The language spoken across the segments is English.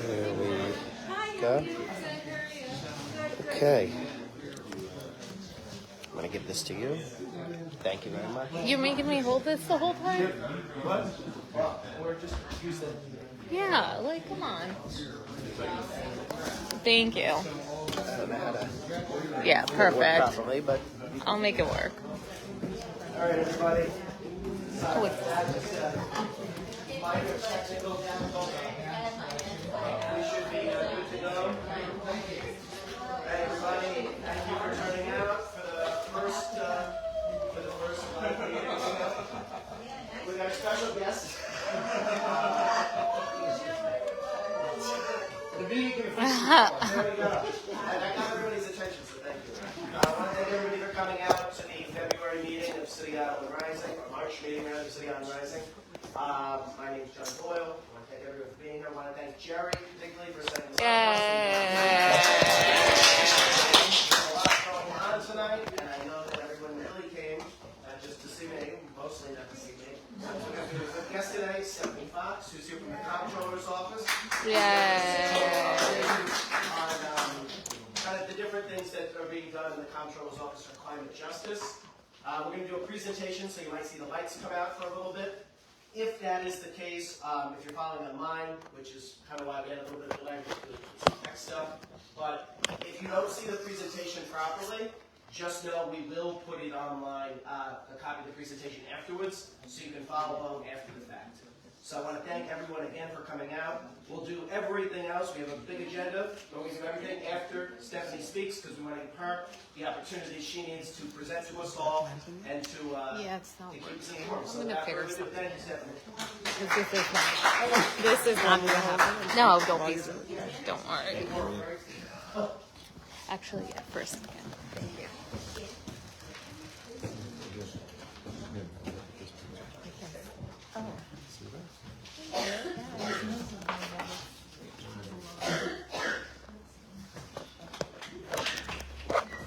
There we go. Okay. I'm going to give this to you. Thank you very much. You're making me hold this the whole time? What? Or just use it. Yeah, like, come on. Thank you. I don't know how to Yeah, work perfect. properly, but... I'll make it work. All right, everybody. Oh, wait. Minor technical difficulty. We should be good to go. All right, everybody. Thank you for turning out for the first live meeting. With our special guest. The meeting can officially start. There we go. I got everybody's attention, so thank you. I want to thank everybody for coming out to the February meeting of City Island Rising, or March meeting rather of City Island Rising. My name is John Boyle. I want to thank everyone for being here. I want to thank Jerry particularly for setting this up. There's a lot going on tonight, and I know that everyone really came just to see me, mostly not to see me. So we have a good guest today, Stephanie Fox, who's here from the Comptroller's office. On kind of the different things that are being done in the Comptroller's office for climate justice. We're going to do a presentation, so you might see the lights come out for a little bit. If that is the case, if you're following online, which is kind of why we had a little bit of delay with some tech stuff, but if you don't see the presentation properly, just know we will put it online, a copy of the presentation afterwards, so you can follow along after the fact. So I want to thank everyone again for coming out. We'll do everything else. We have a big agenda. We'll do everything after Stephanie speaks, because we want to give her the opportunity she needs to present to us all and to keep seeing more. So I'm going to figure something. Thank you, Stephanie. This is not going to happen. No, don't be. Don't worry. Actually, yeah, first again. Thank you.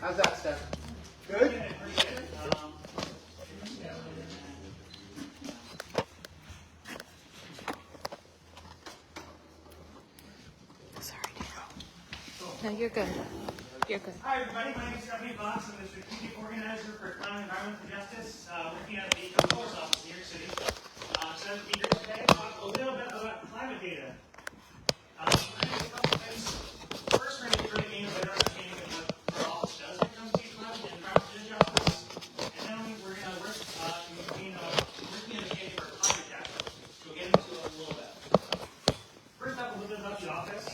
How's that, Steph? Good? Sorry, Dan. No, you're good. You're good. Hi, everybody. My name is Stephanie Fox. I'm the strategic organizer for Climate and Environmental Justice, working at the Comptroller's office in New York City. So to be here today, talk a little bit about climate data. First, we're going to gain a better understanding of what our office does when it comes to climate and environmental justice. And then we're going to work in working understanding for climate data. So we'll get into it a little bit. First up, a little bit about the office.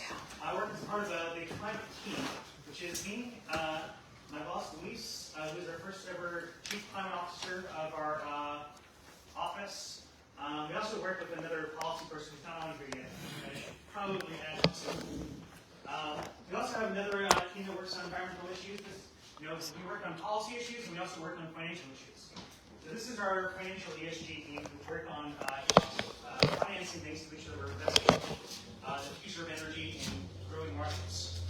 I work as part of the climate team, which is me, my boss, Luis, who is our first ever chief climate officer of our office. We also work with another policy person who's not on here yet. I should probably add him soon. We also have another team that works on environmental issues. We work on policy issues, and we also work on financial issues. So this is our financial ESG team, who work on financing things to make sure that we're investing in the future of energy in growing markets.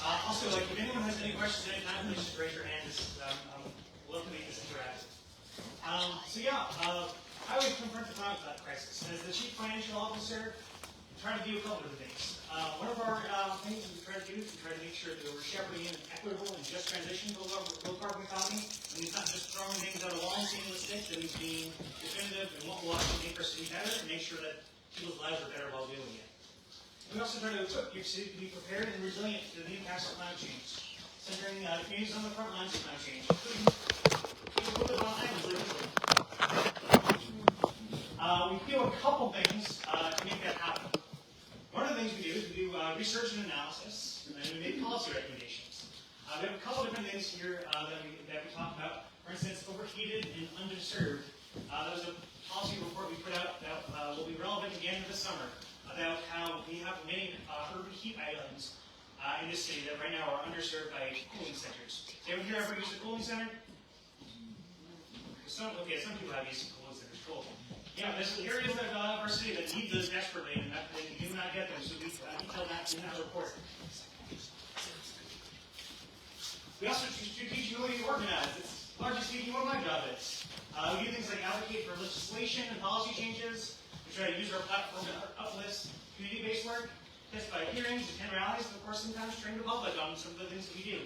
Also, if anyone has any questions at any time, please just raise your hand. I'm love to make this interactive. I always confront the climate crisis. As the chief financial officer, I'm trying to do a couple of things. One of our things that we try to do is we try to make sure that we're shepherding in an equitable and just transition to a low carbon economy. And it's not just throwing things out of wall and seeing the stick, that it's being definitive and what will actually make our city better and make sure that people's lives are better while doing it. We also try to equip your city to be prepared and resilient to the impacts of climate change, centering communities on the front lines of climate change, including people who live on islands like Italy. We do a couple things to make that happen. One of the things we do is we do research and analysis, and then we make policy recommendations. We have a couple different things here that we talk about. For instance, overheated and underserved. That was a policy report we put out that will be relevant again this summer, about how we have many urban heat islands in this city that right now are underserved by cooling centers. Has anyone here ever used a cooling center? Some people have used cooling centers. Cool. Yeah, there's areas of our city that need those desperately, and they do not get them. So we detail that in that report. We also strategically organize. It's largely speaking what my job is. We do things like advocate for legislation and policy changes. We try to use our platform to uplift community-based work, testify at hearings, attend rallies, and of course sometimes train the public on some of the things that we do.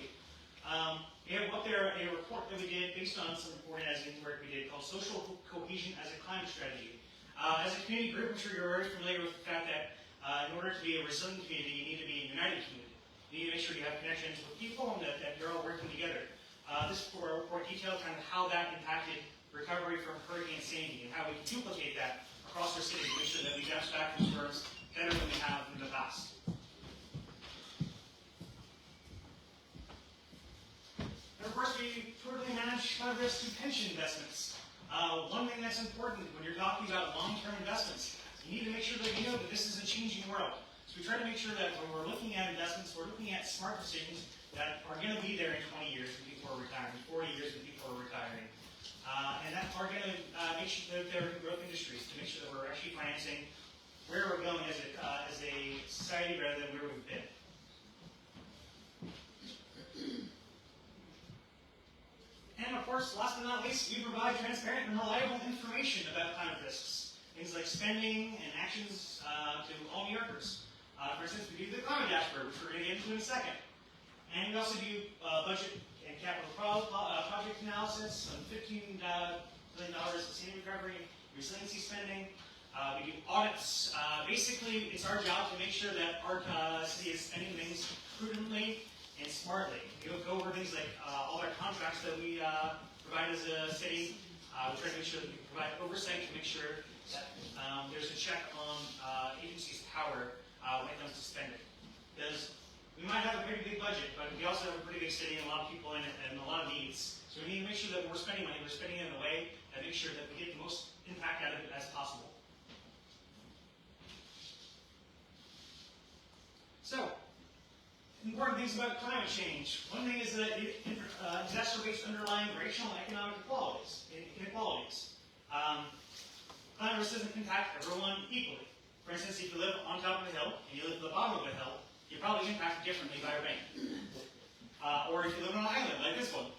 We have up there a report that we did based on some organizing work we did called Social Cohesion as a Climate Strategy. As a community group, I'm sure you're very familiar with the fact that in order to be a resilient community, you need to be a united community. You need to make sure you have connections with people and that you're all working together. This report detailed kind of how that impacted recovery from Hurricane Sandy and how we can duplicate that across our city to make sure that we bounce back from storms better than we have in the past. And of course, we totally manage flood risk through pension investments. One thing that's important when you're talking about long-term investments, you need to make sure that you know that this is a changing world. So we try to make sure that when we're looking at investments, we're looking at smart decisions that are going to be there in 20 years when people are retiring, 40 years when people are retiring. And that are going to make sure that they're in growth industries to make sure that we're actually financing where we're going as a society rather than where we've been. And of course, last but not least, we provide transparent and reliable information about climate risks. Things like spending and actions to all New Yorkers. For instance, we do the climate dashboard, which we're going to get into in a second. And we also do budget and capital project analysis, some $15 billion of city recovery, resiliency spending. We do audits. Basically, it's our job to make sure that our city is spending things prudently and smartly. We go over things like all our contracts that we provide as a city. We try to make sure that we provide oversight to make sure that there's a check on agencies' power when it comes to spending. Because we might have a pretty big budget, but we also have a pretty big city and a lot of people in it and a lot of needs. So we need to make sure that when we're spending money, we're spending it in a way that makes sure that we get the most impact out of it as possible. So, important things about climate change. One thing is that it exacerbates underlying racial and economic inequalities. Climate risk doesn't impact everyone equally. For instance, if you live on top of a hill and you live at the bottom of a hill, you're probably impacted differently by rain. Or if you live on an island like this one.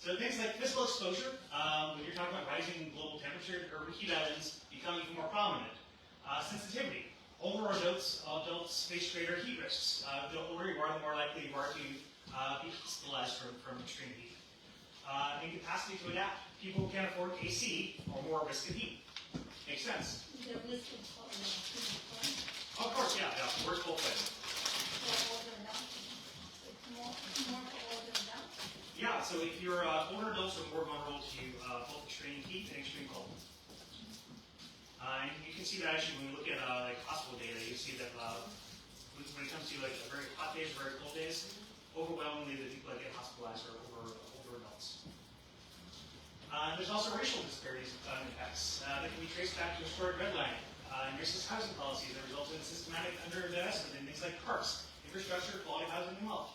So things like physical exposure, when you're talking about rising global temperature, urban heat islands become even more prominent. Sensitivity. Older adults face greater heat risks. The older you are, the more likely you are to be hospitalized from extreme heat. Incapacity to adapt. People who can't afford AC are more at risk of heat. Makes sense. Of course, yeah, works both ways. Yeah, so if you're older adults are more vulnerable to both extreme heat and extreme cold. And you can see that actually when we look at like hospital data, you see that when it comes to like very hot days, very cold days, overwhelmingly the people that get hospitalized are older adults. There's also racial disparities in impacts that can be traced back to historic redlining and racist housing policies that result in systematic underinvestment in things like parks, infrastructure, quality housing, and wealth.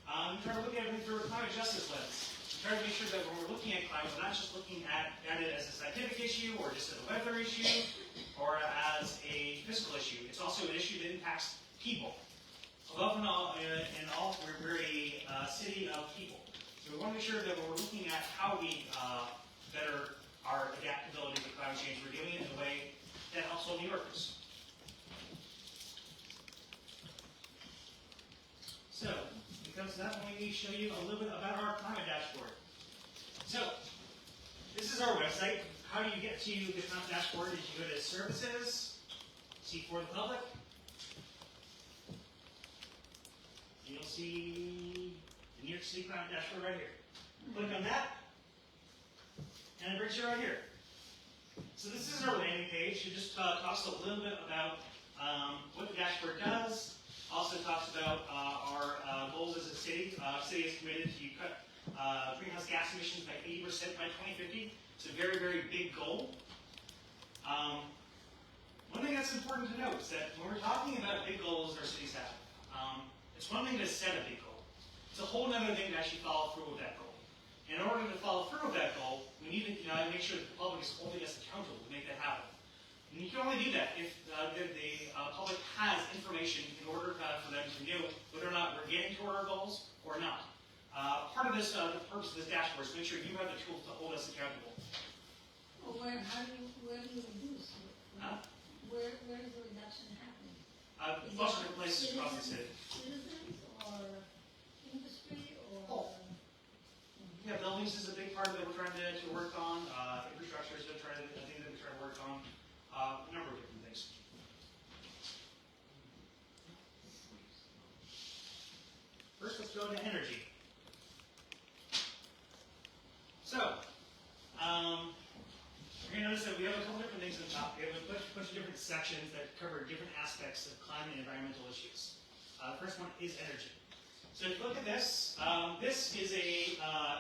We try to look at everything through a climate justice lens. We try to make sure that when we're looking at climate, we're not just looking at it as a scientific issue or just as a weather issue or as a physical issue. It's also an issue that impacts people. Above and all, we're a city of people. So we want to make sure that when we're looking at how we better our adaptability to climate change, we're doing it in a way that helps all New Yorkers. So, when it comes to that, let me show you a little bit about our climate dashboard. So, this is our website. How do you get to the climate dashboard? Is you go to Services, see For the Public, and you'll see the New York City Climate Dashboard right here. Click on that, and it brings you right here. So this is our landing page. It just talks a little bit about what the dashboard does. Also talks about our goals as a city. The city is committed to cut greenhouse gas emissions by 80% by 2050. It's a very, very big goal. One thing that's important to note is that when we're talking about big goals our cities have, it's one thing to set a big goal. It's a whole other thing to actually follow through with that goal. In order to follow through with that goal, we need to make sure that the public is holding us accountable to make that happen. And you can only do that if the public has information in order for them to know whether or not we're getting toward our goals or not. Part of this, the purpose of this dashboard is to make sure you have the tools to hold us accountable. Well, where do you let's go to energy. So, you're going to notice that we have a couple different things at the top. We have a bunch of different sections that cover different aspects of climate and environmental issues. The first one is energy. So if you look at this, this is a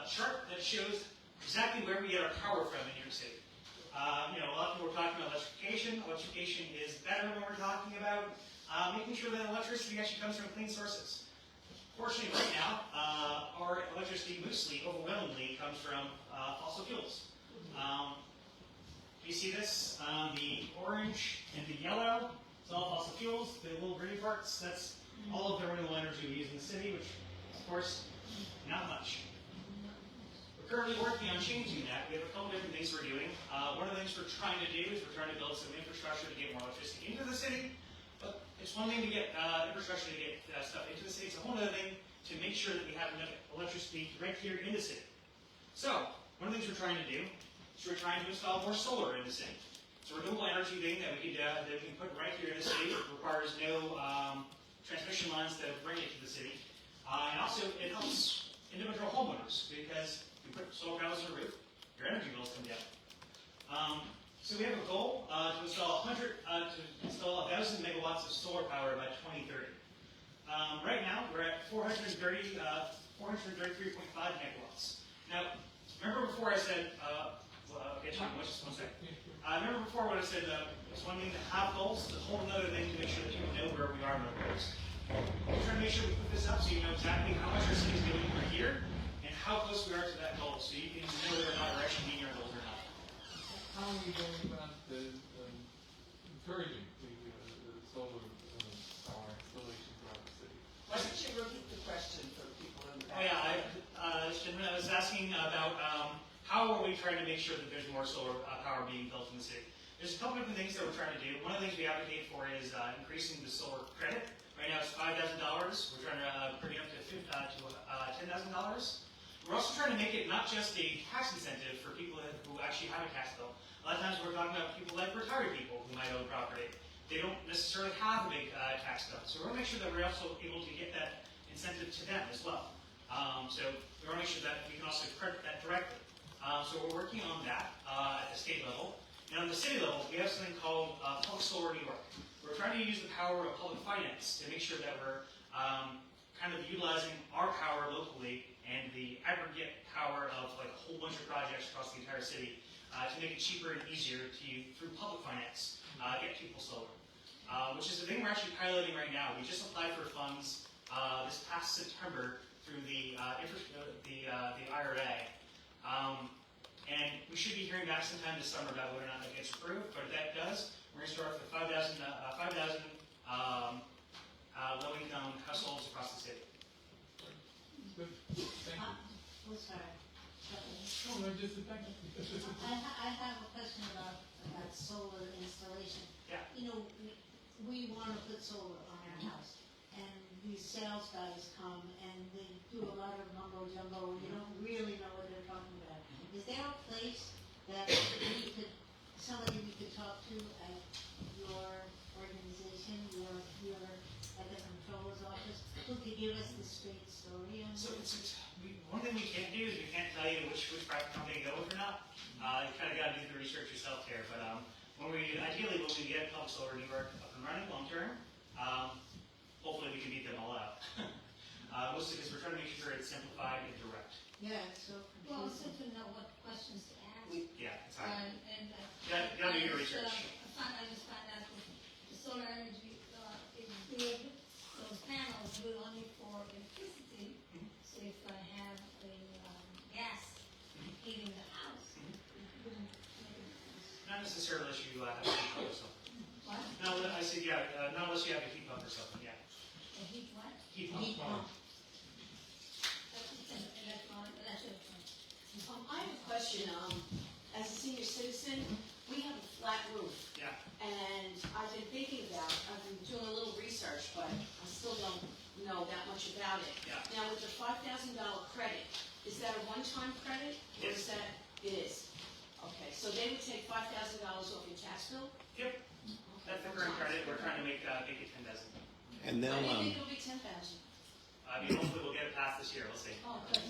chart that shows exactly where we get our power from in New York City. A lot of people are talking about electrification. Electrification is better when we're talking about making sure that electricity actually comes from clean sources. Fortunately, right now, our electricity mostly, overwhelmingly, comes from fossil fuels. You see this? The orange and the yellow, it's all fossil fuels. The little green parts, that's all of the renewable energy we use in the city, which, of course, not much. We're currently working on changing that. We have a couple different things we're doing. One of the things we're trying to do is we're trying to build some infrastructure to get more electricity into the city. But it's one thing to get infrastructure to get stuff into the city. It's a whole other thing to make sure that we have enough electricity right here in the city. So, one of the things we're trying to do is we're trying to install more solar in the city. It's a renewable energy thing that we can put right here in the city. It requires no transmission lines to bring it to the city. And also, it helps individual homeowners because if you put solar panels on the roof, your energy bills come down. So we have a goal to install 1,000 megawatts of solar power by 2030. Right now, we're at 433.5 megawatts. Now, remember before I said, okay, just one second. Remember before when I said it's one thing to have goals, it's a whole other thing to make sure that people know where we are in our goals. We're trying to make sure we put this up so you know exactly how much our city is getting per year and how close we are to that goal, so you can know whether or not we're actually meeting our goals or not. How are we going about encouraging the solar power installation throughout the city? Why don't you repeat the question for people in the Oh back? yeah, I was asking about how are we trying to make sure that there's more solar power being built in the city. There's a couple different things that we're trying to do. One of the things we advocate for is increasing the solar credit. Right now it's $5,000. We're trying to bring it up to $10,000. We're also trying to make it not just a tax incentive for people who actually have a tax bill. A lot of times we're talking about people like retired people who might own property. They don't necessarily have a big tax bill. So we're going to make sure that we're also able to get that incentive to them as well. So we want to make sure that we can also credit that directly. So we're working on that at the state level. And on the city level, we have something called Public Solar New York. We're trying to use the power of public finance to make sure that we're kind of utilizing our power locally and the aggregate power of like a whole bunch of projects across the entire city to make it cheaper and easier to, through public finance, get people solar. Which is the thing we're actually piloting right now. We just applied for funds this past September through the IRA. And we should be hearing back sometime this summer about whether or not that gets approved. But if that does, we're going to start with 5,000 low-income households across the city. Good. Thank you. Oh, sorry. No, no, just thank you. I have a question about solar installation. Yeah. You know, we want to put solar on our house, and these sales guys come and they do a lot of mumbo jumbo, and you don't really know what they're talking about. Is there a place that somebody we could talk to at your organization, your at the Comptroller's office, who could give us the straight story on So this? one thing we can't do is we can't tell you which private company to go with or not. You kind of got to do the research yourself here. But ideally when we get Public Solar New York up and running long term, hopefully we can beat them all out. Mostly because we're trying to make sure it's simplified and direct. Yeah, so Well, confusing. it's good to know what questions to ask. Yeah, it's hard. And You gotta do your research. I just find out that the solar energy is good. Those panels good only for electricity. So if I have a gas heating the house, it wouldn't make a difference. Not necessarily unless you have a heat pump or something. What? No, I said not unless you have a heat pump or something. Yeah, A heat what? heat pump. Heat pump. That's an electronic, that's electronic. I have a question. As a senior citizen, we have a flat roof. Yeah. And I've been thinking about, I've been doing a little research, but I still don't know that much about it. Yeah. Now, with the $5,000 credit, is that a one-time credit? Or is that, it is? Okay, so they would take $5,000 off your tax bill? Yep. That's the current credit. We're trying to make it 10,000. And Why they'll, do you think it'll be 10,000? Hopefully we'll get it passed this year, we'll see. Oh, good.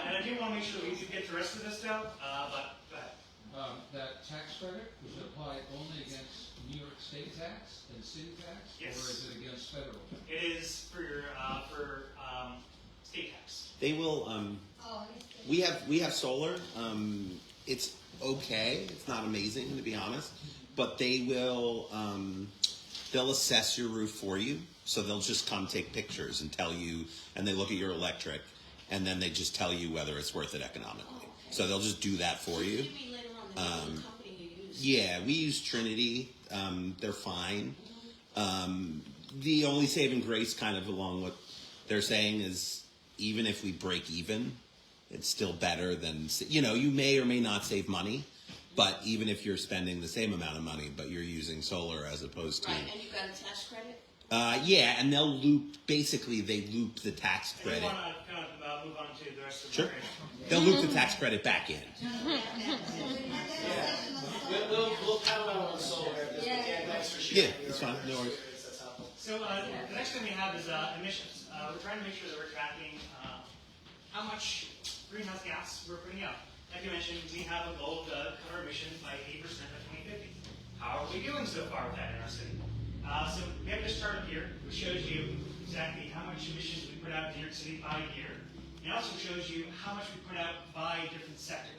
And I do want to make sure that we do get the rest of this though, but go ahead. That tax credit, is it applied only against New York State tax and city tax? Yes. Or is it against federal tax? It is for state tax. They will. Oh, We have solar. It's okay. It's not amazing, to be honest, but they will. They'll assess your roof for you. So they'll just come take pictures and tell you, and they look at your electric, and then they just tell you whether it's worth it economically. So they'll just do that for you. Give me later on the name of the company you use. Yeah, we use Trinity. They're fine. The only saving grace, kind of along what they're saying, is even if we break even, it's still better than, you may or may not save money, but even if you're spending the same amount of money, but you're using solar as opposed to. Right, and you got a tax credit? Yeah, and they'll loop the tax I do credit. want to kind of move on to the rest of the Sure. program. They'll loop the tax credit back in. We'll count on the solar if we can. Thanks for sharing. Yeah, that's fine. No worries. That's helpful. So the next thing we have is emissions. We're trying to make sure that we're tracking how much greenhouse gas we're putting out. Like you mentioned, we have a goal to cut our emissions by 8% by 2050. How are we doing so far with that in our city? So we have this chart up here, which shows you exactly how much emissions we put out in New York City by year. It also shows you how much we put out by different sector,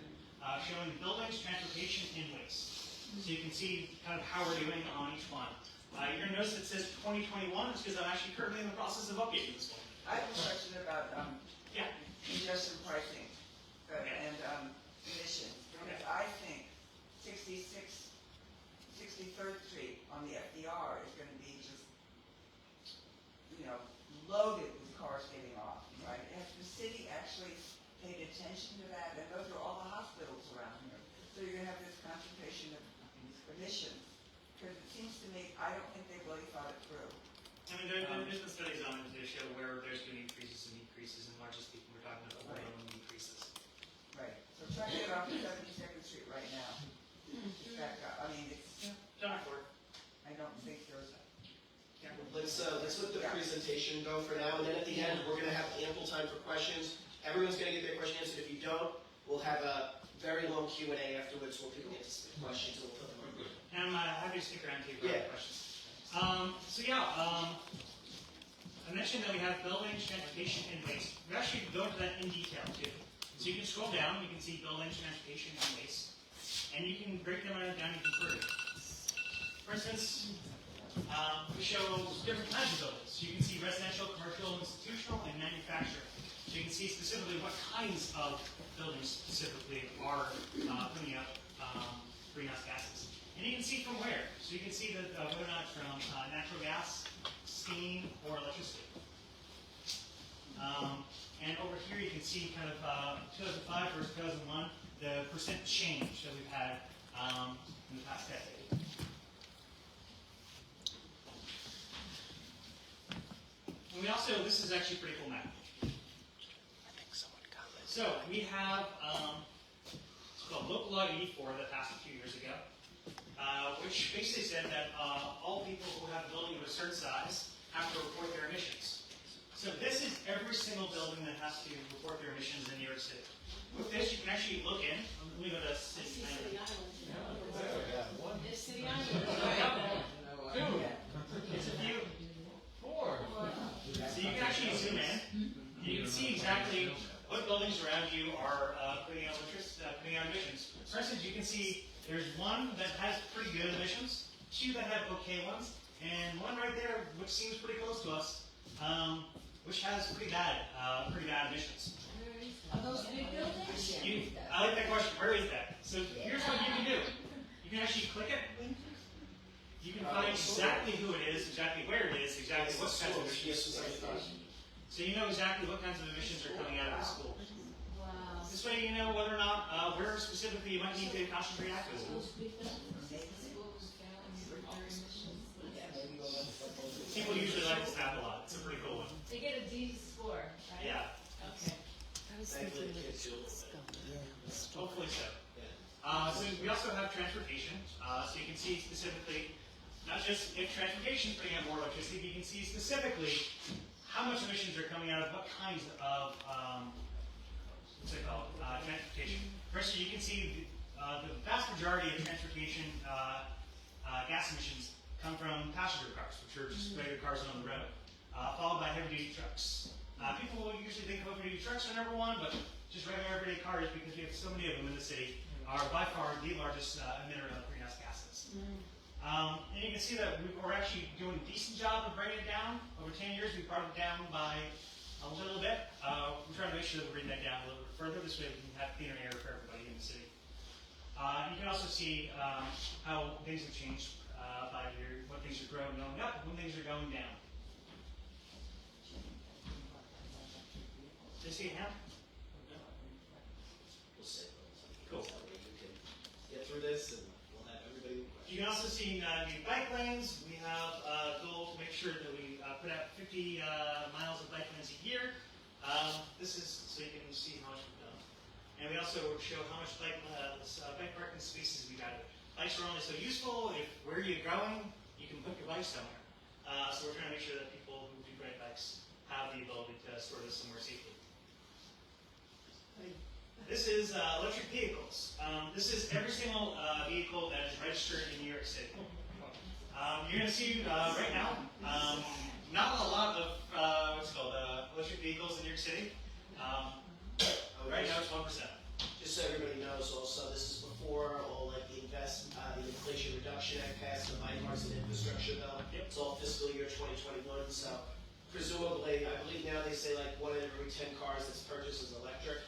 showing buildings, transportation, and waste. So you can see kind of how we're doing on each one. You're going to notice it says 2021, it's because I'm actually currently in the process of updating this one. I have a question about Yeah. congestion pricing Okay. and emissions. Because I think 63rd Street on the FDR is going to be just, loaded with cars getting off, right? Has the city actually paid attention to that? And those are all the hospitals around here. So you're going to have this concentration of emissions. Because it seems to me, I don't think they really thought it through. I mean, there's been studies on it to show where there's going to be increases and decreases, and largely speaking, we're talking about overwhelming decreases. Right. So try to get off 72nd Street right now. Back up. I mean, it's, John Ford. I don't think there's, Let's let the presentation go for now, and then at the end, we're going to have ample time for questions. Everyone's going to get their question answered. If you don't, we'll have a very long Q&A afterwards where people get to submit questions, and we'll put them on. And I'm happy to stick around to you for Yeah. questions. I mentioned that we have buildings, transportation, and waste. We actually go into that in detail too. So you can scroll down, you can see buildings, transportation, and waste. And you can break them down even further. For instance, we show different kinds of buildings. So you can see residential, commercial, institutional, and manufacturing. So you can see specifically what kinds of buildings specifically are putting out greenhouse gases. And you can see from where. So you can see that whether or not from natural gas, steam, or electricity. And over here you can see kind of 2005 versus 2001, the percent change that we've had in the past decade. And we also, this is actually a pretty cool map. So we have, it's called Local Law 84 that passed a few years ago, which basically said that all people who have a building of a certain size have to report their emissions. So this is every single building that has to report their emissions in New York City. With this, you can actually look in. Let me go to City City Island. Island. It's City Island. It's a few. 4. So you can actually zoom in. You can see exactly what buildings around you are putting out emissions. For instance, you can see there's one that has pretty good emissions, 2 that have okay ones, and one right there which seems pretty close to us, which has pretty bad emissions. Are those big buildings? I like that question. Where is that? So here's what you can do. You can actually click it. You can find exactly who it is, exactly where it is, exactly what kinds of emissions. So you know exactly what kinds of emissions are coming out of the school. Wow. This way you know whether or not, where specifically you might need to concentrate activism. People usually like to snap a lot. It's a pretty cool one. They get a D score, right? Yeah, Okay. I was thinking that it should go. hopefully so. So we also have transportation. So you can see specifically, not just if transportation is putting out more electricity, but you can see specifically how much emissions are coming out of what kinds of what's it called? Transportation. First, you can see the vast majority of transportation gas emissions come from passenger cars, which are just regular cars on the road, followed by heavy-duty trucks. People will usually think of heavy-duty trucks are number one, but just regular everyday cars, because we have so many of them in the city, are by far the largest emitter of greenhouse gases. And you can see that we're actually doing a decent job of bringing it down. Over 10 years, we brought it down by a little bit. We're trying to make sure that we're bringing that down a little bit further. This way we can have cleaner air for everybody in the city. You can also see how things have changed by year, when things are going up, when things are going down. Did you see it now? We'll save those. Cool. That way you can get through this, and we'll have everybody with You can also see new bike lanes. We have a goal to make sure that we put out 50 miles of bike lanes a year. This is so you can see how much we've done. And we also show how much bike parking spaces we've added. Bikes are only so useful if where you're going, you can put your bike somewhere. So we're trying to make sure that people who do ride bikes have the ability to store this somewhere safely. This is electric vehicles. This is every single vehicle that is registered in New York City. You're going to see right now, not a lot of electric vehicles in New York City. Right now it's 1%. Just so everybody knows also, this is before all like the Inflation Reduction Act passed, the bipartisan infrastructure bill. Yep. It's all fiscal year 2021, so presumably, I believe now they say like 1 in every 10 cars that's purchased is electric.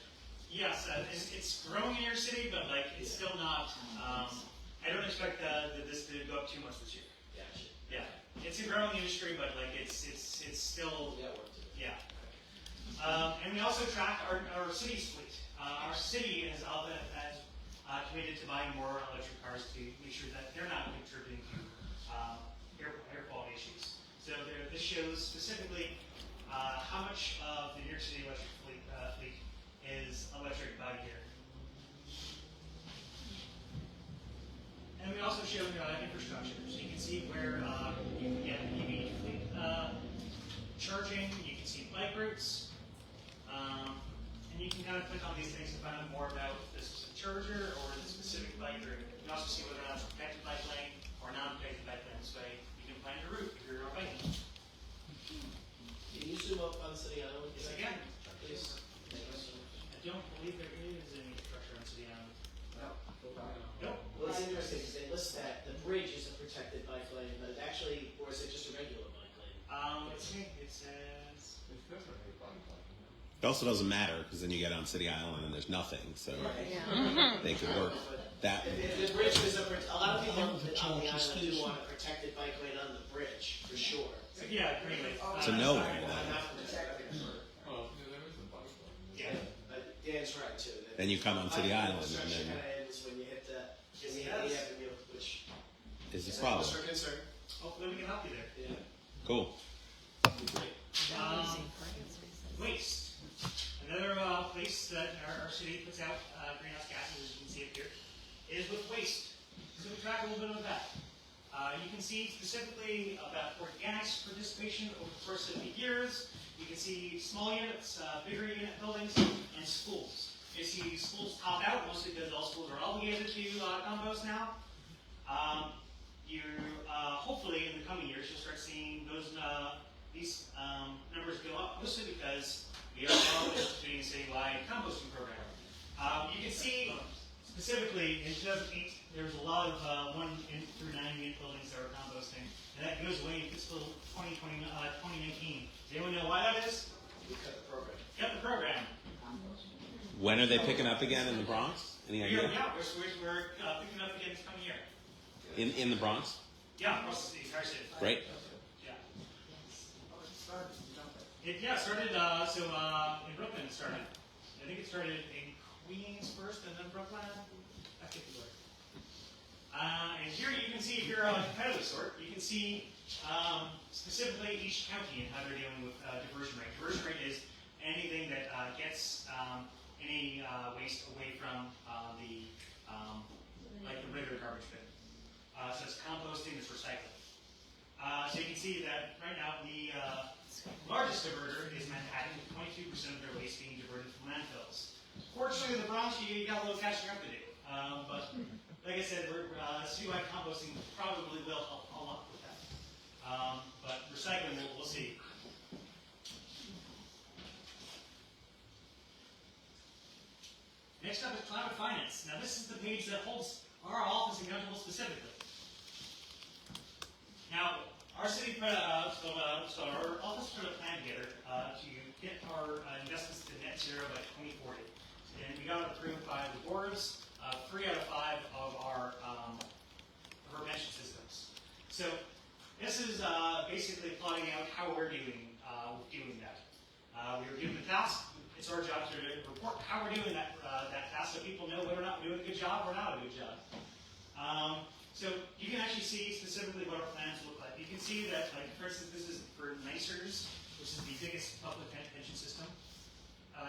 Yes, it's growing in your city, but like it's still not. I don't expect this to go up too much this year. Gotcha. Yeah, it's a growing industry, but like it's still. We got work to do. Yeah. And we also track our city's fleet. Our city has committed to buying more electric cars to make sure that they're not contributing to air quality issues. So this shows specifically how much of the New York City electric fleet is electric by year. And we also show infrastructure. So you can see where you can get EV fleet charging, you can see bike routes, and you can kind of click on these things to find out more about the specific charger or the specific bike route. You can also see whether or not it's a protected bike lane or non-protected bike lane. This way you can plan your route if you're biking. Can you zoom up on City Island? Yes, again. Please. I don't believe there is any structure on City Island. Nope. Well, it's interesting because they list that the bridge is a protected bike lane, but it actually, or is it just a regular bike lane? Let's see. It says. It's definitely a bike lane. It also doesn't matter because then you get on City Island and there's nothing, so they could work that. The bridge is a lot of people on the island do want a protected bike lane on the bridge for sure. So, yeah, anyway. To know Not it. protected. Well, yeah, there is a bike lane. Yeah. But Dan's right too. Then you come on City Island and Construction then kind of ends when you hit the avenue, which is the is problem. a concern. Hopefully we can help you there. Yeah. Cool. Waste. Another place that our city puts out greenhouse gases, as you can see up here, is with waste. So we track a little bit of that. You can see specifically about organics participation over the course of the years. You can see small units, bigger unit buildings, and schools. You see schools top out, mostly because all schools are obligated to compost now. Hopefully in the coming years you'll start seeing these numbers go up, mostly because we are now instituting a citywide composting program. You can see specifically in 2008 there was a lot of 1 through 9 unit buildings that were composting, and that goes away in fiscal 2019. Does anyone know why that is? We cut the program. Cut the program. When are they picking up again in the Bronx? Any idea? Yeah, we're picking up again this coming year. In the Bronx? Yeah, across the entire city. Great. Yeah. It started, in Brooklyn it started. I think it started in Queens first and then Brooklyn. I think it was. And here you can see, if you're a competitive sort, you can see specifically each county and how they're dealing with diversion rate. Diversion rate is anything that gets any waste away from the regular garbage bin. So it's composting, it's recycling. So you can see that right now largest diverter is Manhattan, with 22% of their waste being diverted from landfills. Fortunately, the Bronx, you got a little catching up to do. But like I said, citywide composting probably will help a lot with that. But recycling, we'll see. Next up is climate finance. Now this is the page that holds our office accountable specifically. Now, our city so our office put a plan together to get our investments to net zero by 2040. And we got it approved by the boards, 3 out of 5 of our pension systems. So this is basically plotting out how we're doing that. We were given the task. It's our job to report how we're doing that task so people know whether or not we're doing a good job or not a good job. So you can actually see specifically what our plans look like. You can see that, like, for instance, this is for NYSERS, which is the biggest public pension system.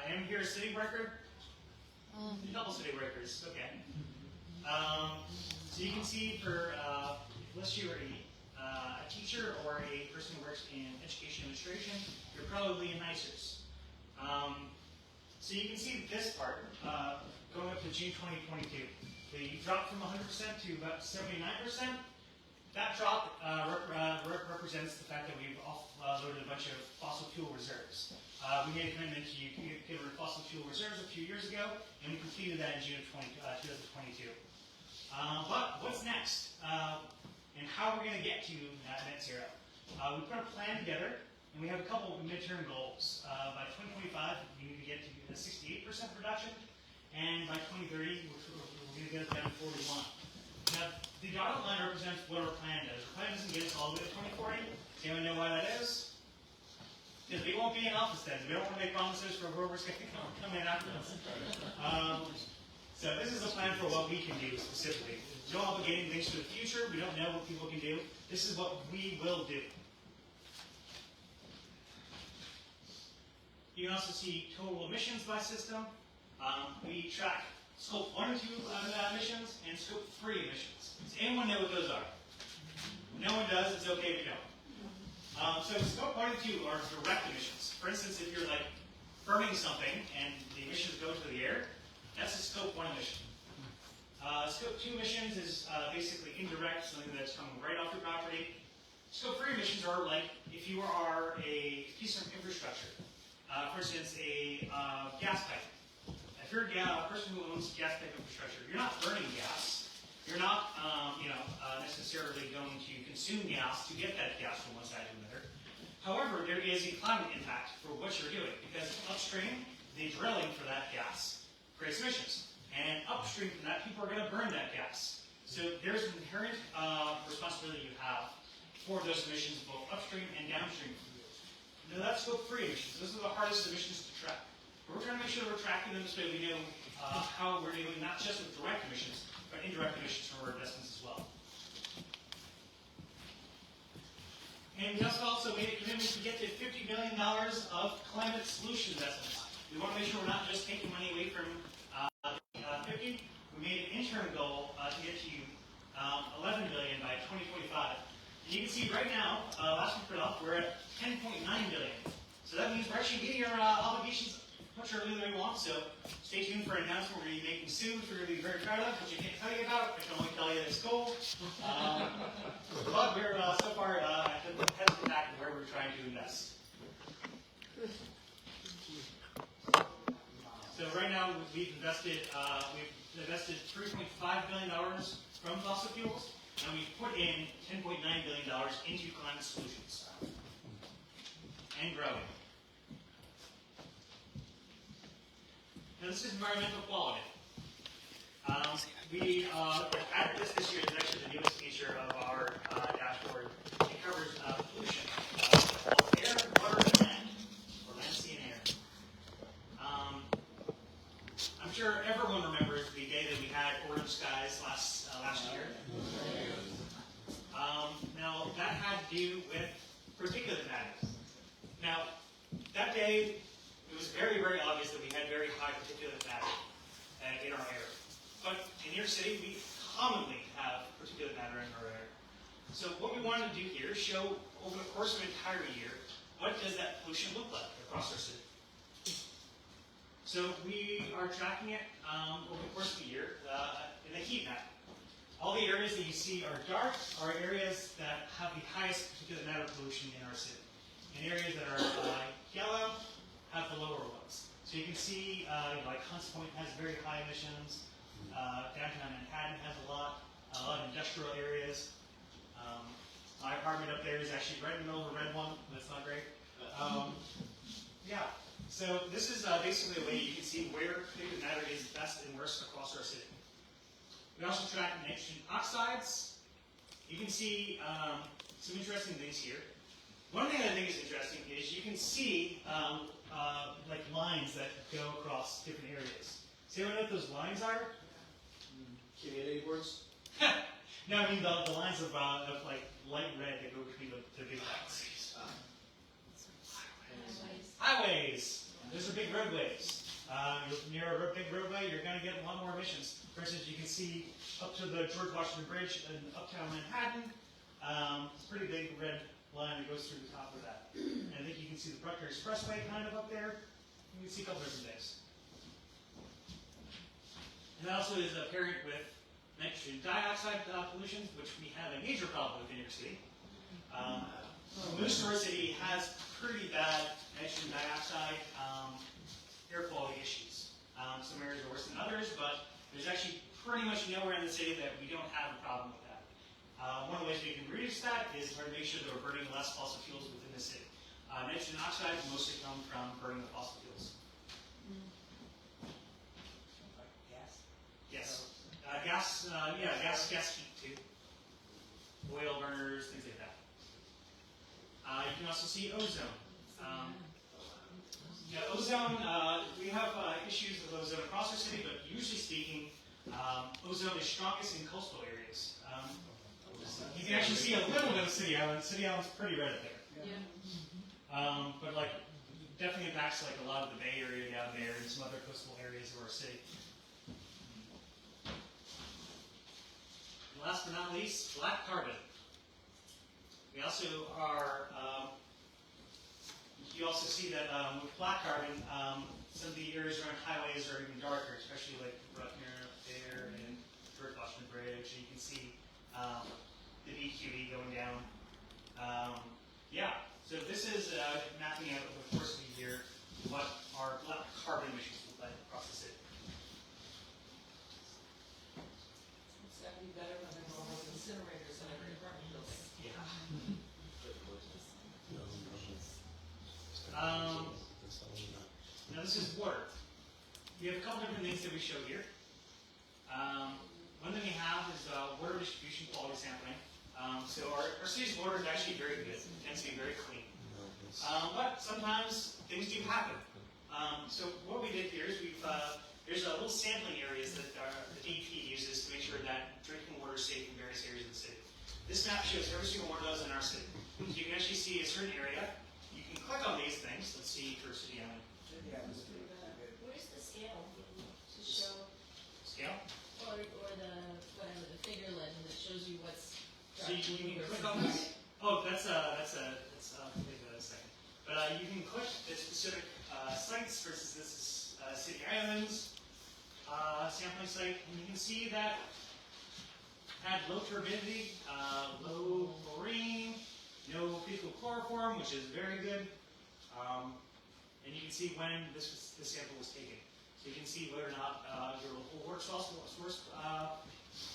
And here is city record. Double city records, okay. So you can see for, unless you are a teacher or a person who works in education administration, you're probably in NYSERS. So you can see this part going up to June 2022. The drop from 100% to about 79%. That drop represents the fact that we've offloaded a bunch of fossil fuel reserves. We made a commitment to get rid of fossil fuel reserves a few years ago, and we completed that in June of 2022. But what's next? And how are we going to get to net zero? We put a plan together, and we have a couple of midterm goals. By 2025, we need to get to a 68% reduction, and by 2030, we're going to get it down to 41. Now, the dotted line represents what our plan does. Our plan doesn't get us all the way to 2040. Does anyone know why that is? Because we won't be in office then. We don't want to make promises for whoever's going to come in after us. So this is a plan for what we can do specifically. No obligating things to the future. We don't know what people can do. This is what we will do. You can also see total emissions by system. We track Scope 1 and 2 emissions and Scope 3 emissions. Does anyone know what those are? No one does. It's okay if you don't. So Scope 1 and 2 are direct emissions. For instance, if you're like burning something and the emissions go to the air, that's a Scope 1 emission. Scope 2 emissions is basically indirect, something that's coming right off your property. Scope 3 emissions are like if you are a piece of infrastructure. For instance, a gas pipe. If you're a person who owns gas pipe infrastructure, you're not burning gas. You're not necessarily going to consume gas to get that gas from one side to another. However, there is a climate impact for what you're doing because upstream, the drilling for that gas creates emissions. And upstream from that, people are going to burn that gas. So there's an inherent responsibility you have for those emissions, both upstream and downstream. Now that's Scope 3 emissions. Those are the hardest emissions to track. But we're trying to make sure that we're tracking them so that we know how we're dealing not just with direct emissions, but indirect emissions from our investments as well. And we also made a commitment to get to $50 million of climate solution investments. We want to make sure we're not just taking money away from 50. We made an interim goal to get to $11 billion by 2025. And you can see right now, last week we're at $10.9 billion. So that means we're actually meeting our obligations much earlier than we want. So stay tuned for an announcement we're going to be making soon, which we're going to be very proud of, which I can't tell you about. I can only tell you that it's cool. But we're so far at the head of the pack of where we're trying to invest. So right now we've invested $3.5 billion from fossil fuels, and we've put in $10.9 billion into climate solutions and growing. Now this is environmental quality. We added this year. It's actually the newest feature of our dashboard. It covers pollution, air, water, and land, or land, sea, and air. I'm sure everyone remembers the day that we had orange skies last year. Now that had to do with particulate matter. Now that day, it was very, very obvious that we had very high particulate matter in our air. But in New York City, we commonly have particulate matter in our air. So what we wanted to do here is show over the course of an entire year what does that pollution look like across our city? So we are tracking it over the course of the year in a heat map. All the areas that you see are dark are areas that have the highest particulate matter pollution in our city. And areas that are yellow have the lower ones. So you can see like Hunts Point has very high emissions. Downtown Manhattan has a lot of industrial areas. My apartment up there is actually right in the middle of a red one. That's not great. Yeah. So this is basically a way you can see where particulate matter is best and worst across our city. We also track nitrogen oxides. You can see some interesting things here. One thing that I think is interesting is you can see like lines that go across different areas. See what those lines are? Community boards? No, I mean the lines of like light red that go between the big lights. Highways. Those are big roadways. Near a big roadway, you're going to get a lot more emissions. For instance, you can see up to the George Washington Bridge in uptown Manhattan. It's a pretty big red line that goes through the top of that. And I think you can see the Bruckner Expressway kind of up there. You can see a couple different things. And that also is apparent with nitrogen dioxide pollution, which we have a major problem with in New York City. Most of our city has pretty bad nitrogen dioxide air quality issues. Some areas are worse than others, but there's actually pretty much nowhere in the city that we don't have a problem with that. One of the ways we can reduce that is to make sure that we're burning less fossil fuels within the city. Nitrogen oxides mostly come from burning the fossil fuels. Gas? Yes. Gas heat too. Oil burners, things like that. You can also see ozone. Ozone, we have issues with ozone across our city, but usually speaking, ozone is strongest in coastal areas. You can actually see a little bit of City Island. City Island's pretty red up there. Yeah. But like, definitely impacts like a lot of the Bay Area down there and some other coastal areas of our city. And last but not least, black carbon. We also are, you also see that with black carbon, some of the areas around highways are even darker, especially like Bruckner up there and George Washington Bridge. And you can see the BQE going down. So this is mapping out over the course of the year what our black carbon emissions look like across the city. It's gotta be better when there's all those incinerators in every apartment building. Yeah. Now this is water. We have a couple different things that we show here. One thing we have is water distribution quality sampling. So our city's water is actually very good. It tends to be very clean. But sometimes things do happen. So what we did here is there's little sampling areas that the DEP uses to make sure that drinking water is safe in various areas of the city. This map shows every single one of those in our city. So you can actually see a certain area. You can click on these things. Let's see for City Island. Where's the scale to show, Scale. or the, whatever, the figure legend that shows you what's So dark? you can click on this. Oh, that's wait a second. But you can click the specific sites. For instance, this is City Islands sampling site, and you can see that had low turbidity, low chlorine, no fecal chloroform, which is very good. And you can see when this sample was taken. So you can see whether or not your local water source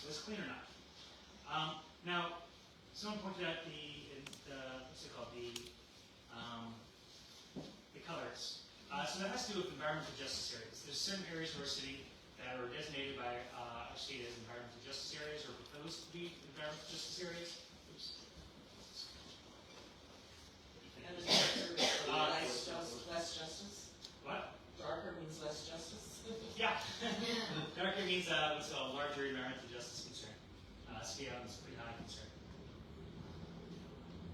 was clean or not. Now, someone pointed out what's it called, the colors. So that has to do with environmental justice areas. There's certain areas of our city that are designated by our state as environmental justice areas or proposed to be environmental justice areas. Oops. And is darker less justice? What? Darker means less justice? Yeah. Darker means what's called a larger environmental justice concern. City Island is a pretty high concern.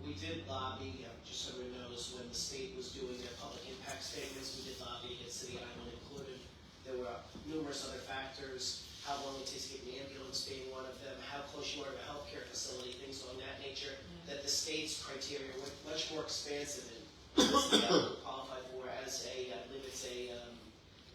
We did lobby, just so everyone knows, when the state was doing their public impact statements, we did lobby to get City Island included. There were numerous other factors, how long it takes to get an ambulance being one of them, how close you are to a healthcare facility, things of that nature, that the state's criteria were much more expansive in qualify for as a, I believe it's a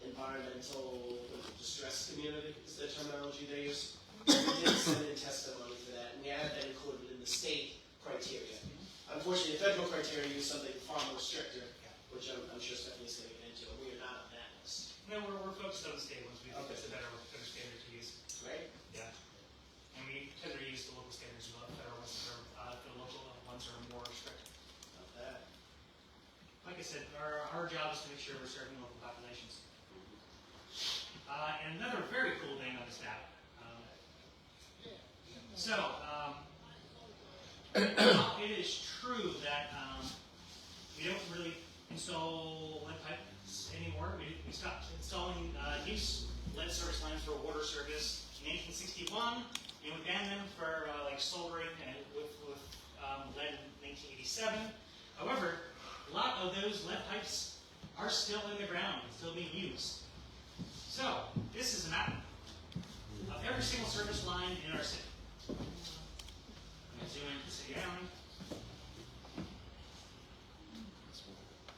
environmental distress community, is the terminology they use. We did send in testimony for that, and we have that included in the state criteria. Unfortunately, the federal criteria use something far more stricter, which I'm sure Stephanie's going to get into, and we are not on that list. No, we're focused on the state ones. We think Okay. it's a better standard to use. Right? Yeah. And we tend to use the local standards as well. Federal ones are, the local ones are more strict. Not bad. Like I said, our job is to make sure we're serving local populations. And another very cool thing on this map. It is true that we don't really install lead pipes anymore. We stopped installing use lead service lines for water service in 1861, and we banned them for soldering and with lead in 1987. However, a lot of those lead pipes are still in the ground, still being used. So, this is a map of every single service line in our city. I'm going to zoom into the city island.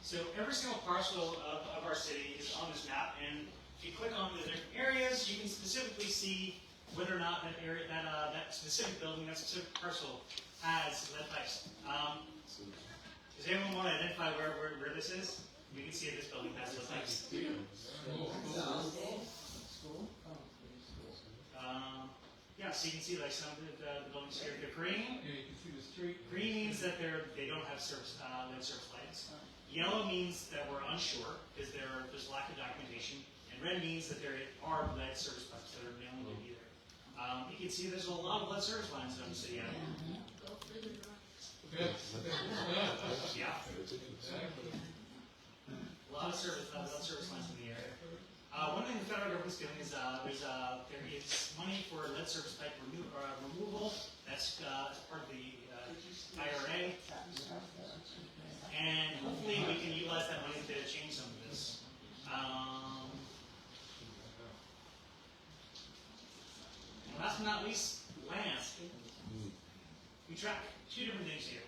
So, every single parcel of our city is on this map, and if you click on the different areas, you can specifically see whether or not that area, that specific building, that specific parcel has lead pipes. Does anyone want to identify where this is? We can see if this building has lead pipes. Yeah, so you can see some of the buildings here. They're green. Yeah, you can see the street. Green means that they don't have lead service lines. Yellow means that we're unsure because there's lack of documentation. And red means that there are lead service pipes that are mainly going to be there. You can see there's a lot of lead service lines on the city island. Yeah. A lot of service lines in the area. One thing the federal government's doing is there is money for lead service pipe removal. That's part of the IRA. And hopefully we can utilize that money to change some of this. And last but not least, land. We track two different things here.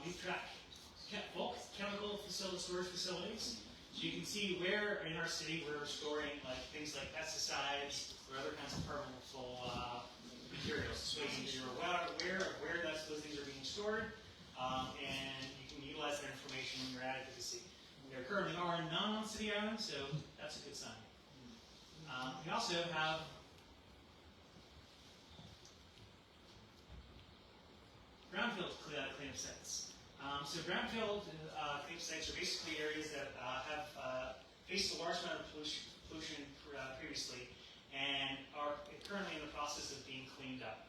We track bulk chemical storage facilities. So you can see where in our city we're storing things like pesticides or other kinds of harmful materials. So you can be aware of where those things are being stored, and you can utilize that information in your advocacy. There currently are none on City Island, so that's a good sign. We also have brownfield cleanup sites. So brownfield cleanup sites are basically areas that have faced a large amount of pollution previously and are currently in the process of being cleaned up.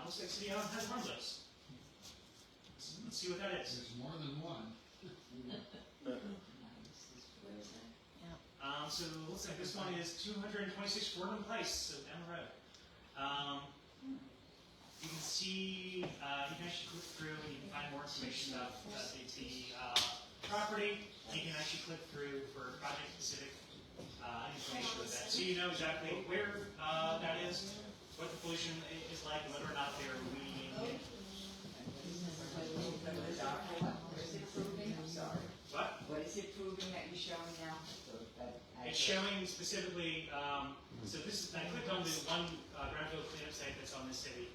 Looks like City Island has one of those. Let's see what that is. There's more than one. So it looks like this one is 226 Fordham Place, so down the road. You can see, you can actually click through and you can find more information about the property. You can actually click through for project-specific information with that. So you know exactly where that is, what the pollution is like, and whether or not they're weeding it. What is it proving? I'm sorry. What? What is it proving that you're showing now? It's showing specifically, so this is, I clicked on the one brownfield cleanup site that's on this city.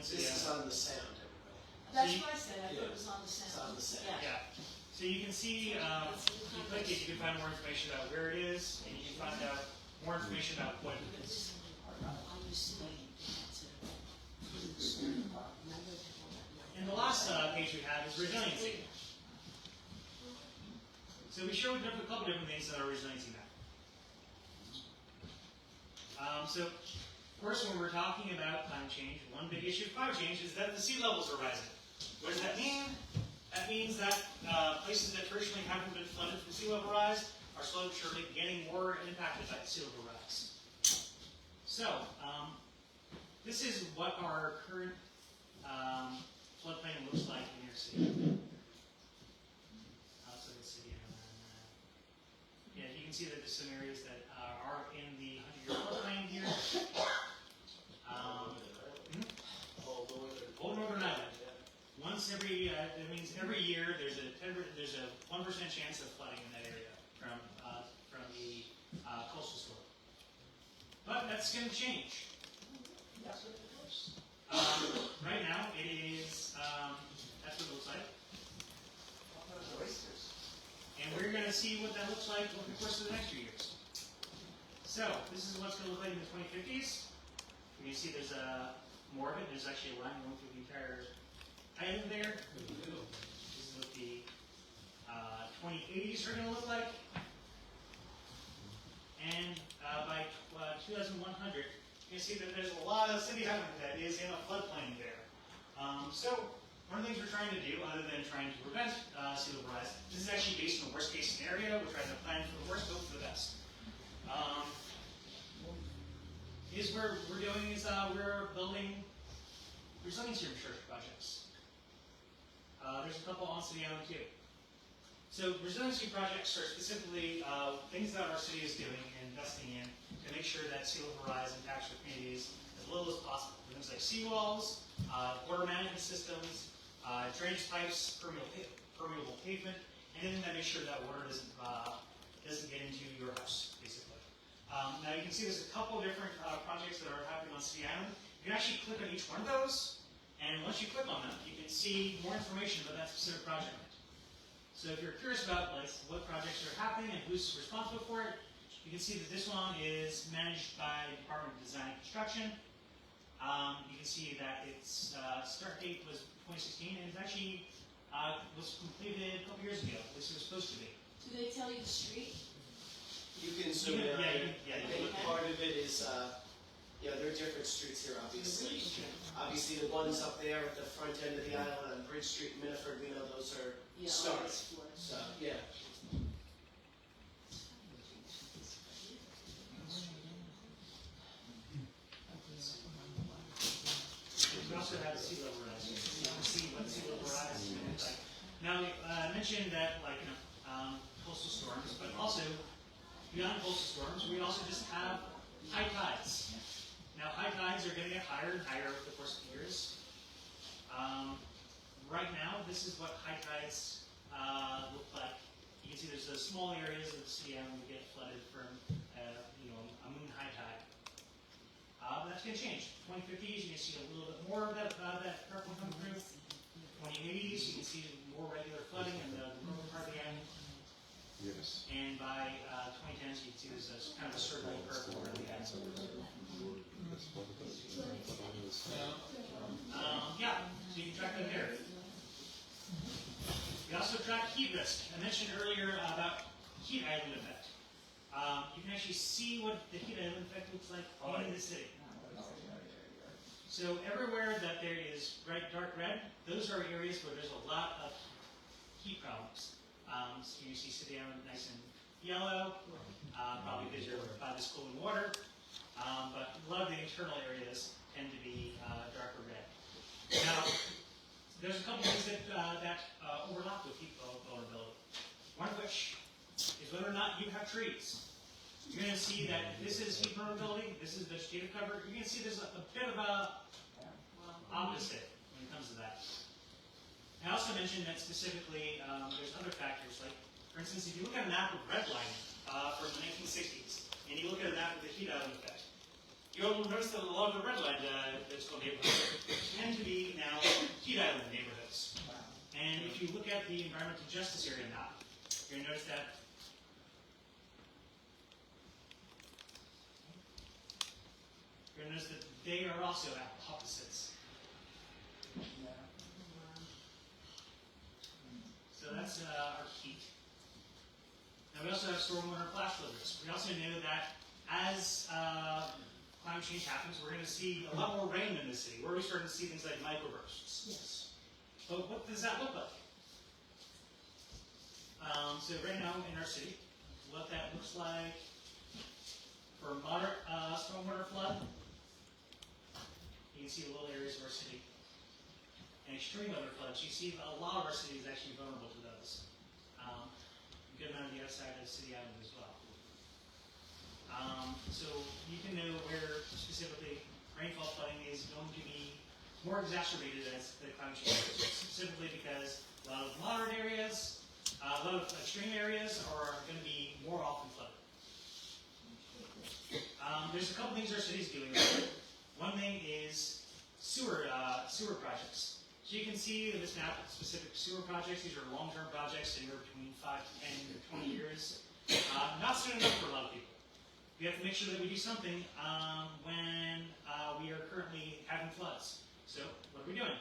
This is on the sound, everybody. That's what I said, I thought it was on the sound. It's on the sound. Yeah. Yeah. So you can see, you click it, you can find more information about where it is, and you can find out more information about what it is. And the last page we have is resiliency. So we showed a couple different things that are resiliency map. So, of course, when we're talking about climate change, one big issue of climate change is that the sea levels are rising. What does that mean? That means that places that traditionally haven't been flooded from sea level rise are slowly but surely getting more impacted by the sea level rise. So, this is what our current floodplain looks like in your city. So the city, yeah, you can see that there's some areas that are in the 100-year floodplain here. Old Northern Island. One chance of flooding in that area from the coastal storm. But that's going to change. Right now, it is, that's what it looks like. Those oysters. And we're going to see what that looks like over the course of the next few years. So, this is what's going to look like in the 2050s. You can see there's more of it. There's actually a line going through the entire island there. This is what the 2080s are going to look like. And by 2100, you can see that there's a lot of city island that is in a floodplain there. So, one of the things we're trying to do, other than trying to prevent sea level rise, this is actually based on the worst case scenario. We're trying to plan for the worst, hope for the best. What we're doing is we're building resiliency research projects. There's a couple on City Island too. So resiliency projects are specifically things that our city is doing and investing in to make sure that sea level rise impacts our communities as little as possible. Things like seawalls, water management systems, drainage pipes, permeable pavement, anything that makes sure that water doesn't get into your house, basically. Now you can see there's a couple different projects that are happening on City Island. You can actually click on each one of those, and once you click on them, you can see more information about that specific project. So if you're curious about what projects are happening and who's responsible for it, you can see that this one is managed by the Department of Design and Construction. You can see that its start date was 2016, and it actually was completed a couple years ago. This was supposed to be. Do they tell you the street? You can zoom in on it. Yeah, I think part of it is, there are different streets here, obviously. Obviously, the ones up there at the front end of the island on Bridge Street, Miniford, we know those are stars. So, yeah. We also have sea level rise. You can see what sea level rise is going to look like. Now, I mentioned that, coastal storms, but also, beyond coastal storms, we also just have high tides. Now, high tides are going to get higher and higher over the course of the years. Right now, this is what high tides look like. You can see there's those small areas of the City Island that get flooded from, a moon high tide. That's going to change. 2050s, you can see a little bit more of that purple come through. 2080s, you can see more regular flooding in the northern part of the island. Yes. And by 2010s, you can see there's kind of a circle of purple around the island. So you can track that there. We also track heat risk. I mentioned earlier about heat island effect. You can actually see what the heat island effect looks like in the city. So everywhere that there is dark red, those are areas where there's a lot of heat problems. So you see City Island nice and yellow, probably because you're by this cooling water. But a lot of the internal areas tend to be darker red. Now, there's a couple things that overlap with heat vulnerability. One of which is whether or not you have trees. You're going to see that this is heat vulnerability, this is vegetative cover. You're going to see there's a bit of a opposite when it comes to that. I also mentioned that specifically there's other factors, like, for instance, if you look at a map of redlining from the 1960s, and you look at a map of the heat island effect, you'll notice that a lot of the redlined neighborhoods tend to be now heat island neighborhoods. And if you look at the environmental justice area map, you're going to notice that they are also opposites. So that's our heat. Now we also have stormwater flash flood risk. We also know that as climate change happens, we're going to see a lot more rain in the city. We're already starting to see things like microbursts. Yes. But what does that look like? So right now in our city, what that looks like for moderate stormwater flood, you can see little areas of our city. And extreme weather floods, you see a lot of our city is actually vulnerable to those. A good amount of the other side of City Island as well. So you can know where specifically rainfall flooding is going to be more exacerbated as the climate change goes, specifically because a lot of moderate areas A lot of extreme areas are going to be more often flooded. There's a couple things our city's doing. One thing is sewer projects. So you can see in this map specific sewer projects. These are long-term projects, anywhere between 5 to 10 or 20 years. Not soon enough for a lot of people. We have to make sure that we do something when we are currently having floods. So what are we doing?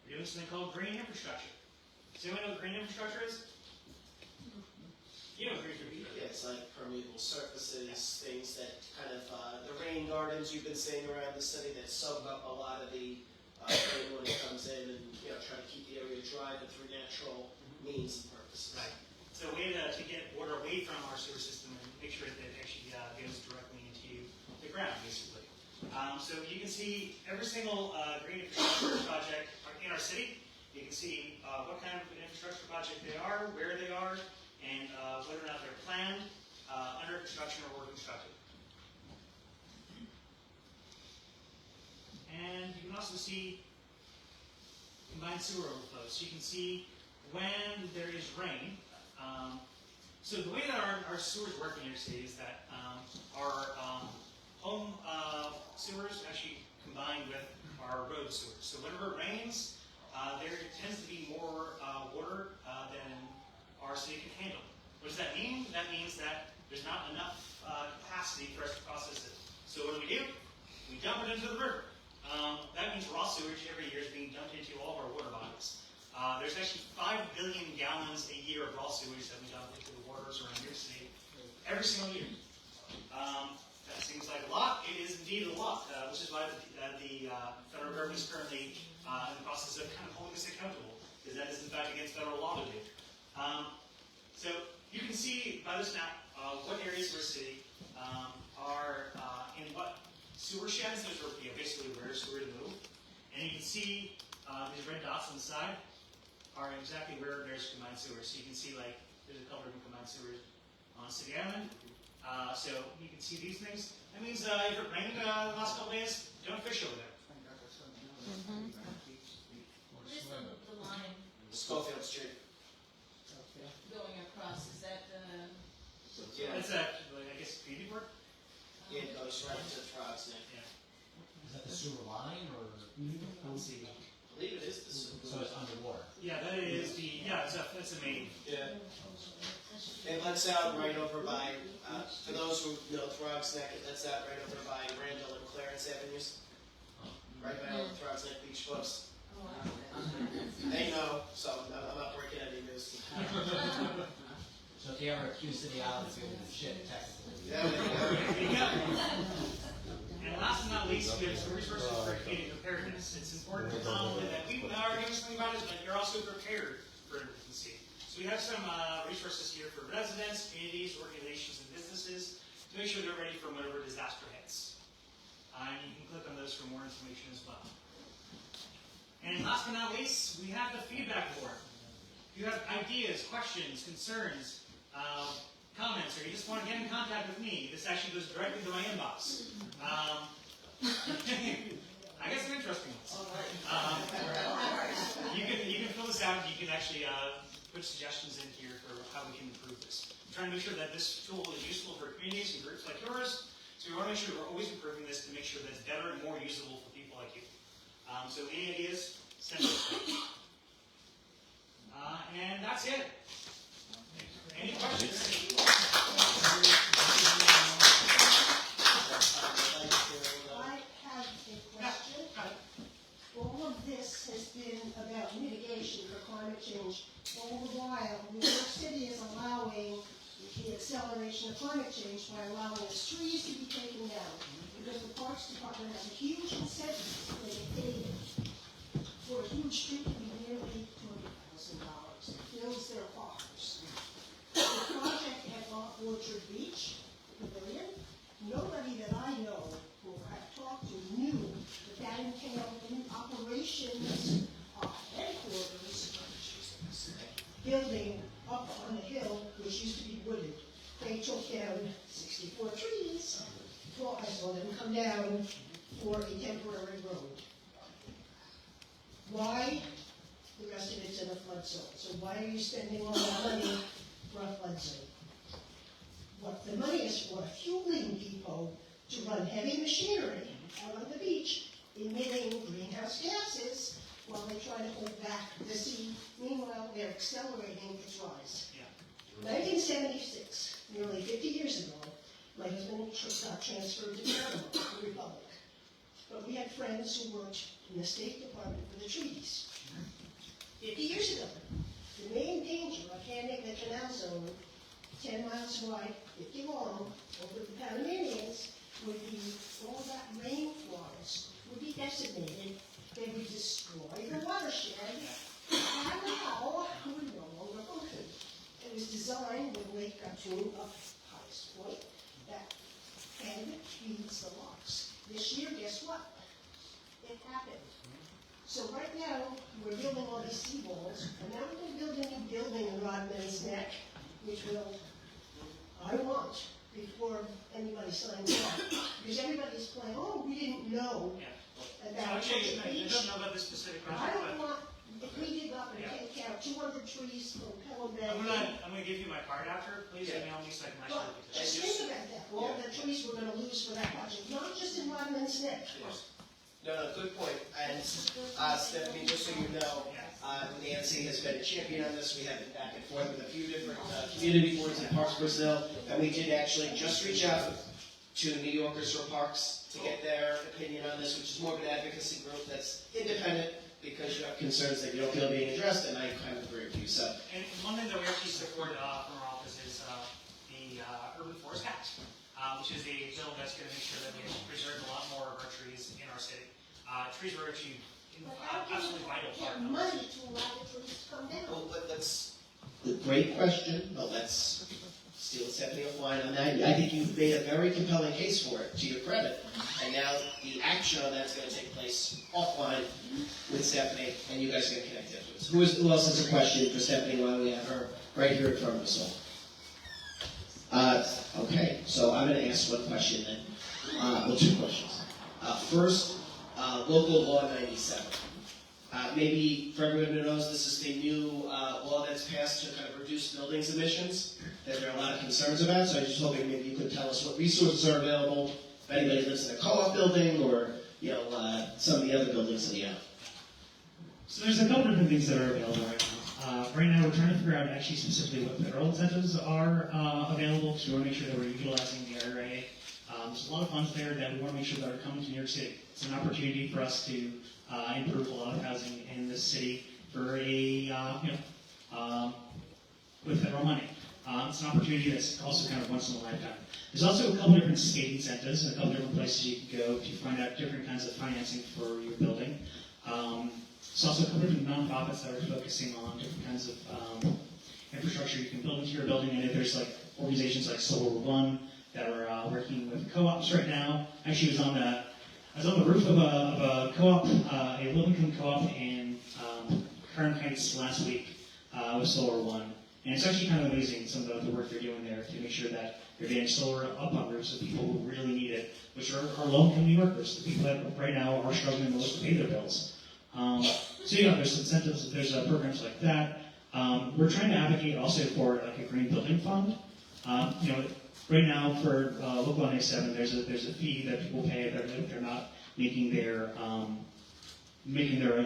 We're doing something called green infrastructure. Does anyone know what green infrastructure is? You know what green infrastructure is. Yeah, it's like permeable surfaces, things that kind of, the rain gardens you've been seeing around the city that soak up a lot of the rain when it comes in and, try to keep the area dry, but through natural means and purposes. Right. So a way to get water away from our sewer system and make sure that it actually goes directly into the ground, basically. So you can see every single green infrastructure project in our city. You can see what kind of infrastructure project they are, where they are, and whether or not they're planned, under construction, or constructed. And you can also see combined sewer overflows. So you can see when there is rain. So the way that our sewers work in New York City is that our home sewers actually combine with our road sewers. So whenever it rains, there tends to be more water than our city can handle. What does that mean? That means that there's not enough capacity for us to process it. So what do? We dump it into the river. That means raw sewage every year is being dumped into all of our water bodies. There's actually 5 billion gallons a year of raw sewage that we dump into the waters around New York City every single year. That seems like a lot. It is indeed a lot, which is why the federal government is currently in the process of kind of holding us accountable, because that is in fact against federal law to do. So you can see by this map what areas of our city are in what sewer sheds. Those are basically where sewer to move. And you can see these red dots on the side are exactly where there's combined sewers. So you can see there's a couple of combined sewers on City Island. So you can see these things. That means if it rained the last couple days, don't fish over there. What is the line Schofield Street. going across? Is that, That's I guess, community work? Yeah, it goes right to Frogs Neck. Yeah. Is that the sewer line or? Let's see. I believe it is the sewer. So it's underwater? Yeah, that is that's the main. Yeah. It lets out right over by, for those who know Frogs Neck, it lets out right over by Randall and Clarence Avenues. Right by all the Frogs Neck Beach clubs. They know, so I'm not breaking any news. So if you ever accuse City Island of building shit, technically. Yeah, there you go. And last but not least, we have some resources for community preparedness. It's important to know that we are doing something about it, but you're also prepared for emergency. So we have some resources here for residents, communities, organizations, and businesses to make sure they're ready for whatever disaster hits. And you can click on those for more information as well. And last but not least, we have the feedback board. If you have ideas, questions, concerns, comments, or you just want to get in contact with me, this actually goes directly to my inbox. I got some interesting ones. You can fill this out. You can actually put suggestions in here for how we can improve this. I'm trying to make sure that this tool is useful for communities and groups like yours. So we want to make sure we're always improving this to make sure that it's better and more usable for people like you. So any ideas, send them. And that's it. Any questions? I have a question. All of this has been about mitigation for climate change. All the while, New York City is allowing the acceleration of climate change by allowing its trees to be taken down. Because the Parks Department has a huge incentive when they pay for a huge tree to be nearly $200,000. It fills their coffers. The project at Orchard Beach Pavilion, nobody that I know who I've talked to knew that that entailed in operations headquarters building up on the hill, which used to be wooded. They took down 64 trees. Well, I saw them come down for a temporary road. Why the rest of it's in a flood zone. So why are you spending all that money for a flood zone? What the money is for, a fueling depot to run heavy machinery out on the beach, emitting greenhouse gases while they try to hold back the sea. Meanwhile, they're accelerating its rise. 1976, nearly 50 years ago, my husband got transferred to Panama, the Republic. But we had friends who worked in the State Department for the treaties. 50 years ago, the main danger of handing the canal zone 10 miles wide, 50 long, over the Panamanians would be all that rainforest would be decimated. They would destroy the watershed, and Panama would no longer function. It was designed when Lake Gatun up highest point, that head feeds the locks. This year, guess what? It happened. So right now, we're building all these seawalls, and now we're building a new building in Rodman's Neck, which will, I want, before anybody signs up, because everybody's playing, oh, we didn't know about Okay, the I beach. don't know about this specific I project, don't but want, if we dig up and take out 200 trees from Pelham Bay. I'm gonna give you my card after. Please email me so I can But actually. just think about that, all the trees we're gonna lose for that project, not just in Rodman's Neck. No, good point. And Stephanie, just so you know, Nancy has been a champion on this. We have been back and forth with a few different community boards and parks personnel, and we did actually just reach out to New Yorkers for Parks to get their opinion on this, which is more of an advocacy group that's independent because you have concerns that you don't feel being addressed, and I kind of agree with you. So, And one thing that we actually support from our office is the Urban Forest Act, which is a bill that's going to make sure that we preserve a lot more of our trees in our city. Trees are actually absolutely vital part Get of money to allow the trees to come down. well, let's. Great question, but let's steal Stephanie offline on that. I think you've made a very compelling case for it, to your credit. And now the action on that's going to take place offline with Stephanie, and you guys are going to connect afterwards. Who else has a question for Stephanie while we have her right here in front of us all? Okay, so I'm going to ask one question then. Well, two questions. First, local law 97. Maybe for everyone who knows, this is the new law that's passed to kind of reduce buildings emissions that there are a lot of concerns about. So I was just hoping maybe you could tell us what resources are available, if anybody lives in a co-op building or some of the other buildings in the area. So there's a couple different things that are available right now. Right now, we're trying to figure out actually specifically what federal incentives are available, because we want to make sure that we're utilizing the IRA. There's a lot of funds there that we want to make sure that are coming to New York City. It's an opportunity for us to improve a lot of housing in this city for with federal money. It's an opportunity that's also kind of once in a lifetime. There's also a couple different state incentives and a couple different places you can go to find out different kinds of financing for your building. There's also a couple different nonprofits that are focusing on different kinds of infrastructure you can build into your building. And there's like organizations like Solar One that are working with co-ops right now. Actually, I was on the roof of a co-op, a low-income co-op in Kern Heights last week with Solar One. And it's actually kind of amazing some of the work they're doing there to make sure that they're getting solar up on roofs of people who really need it, which are low-income New Yorkers, the people that right now are struggling to pay their bills. So there's incentives, there's programs like that. We're trying to advocate also for like a green building fund. Right now for Local 97, there's a fee that people pay if they're not making their hitting their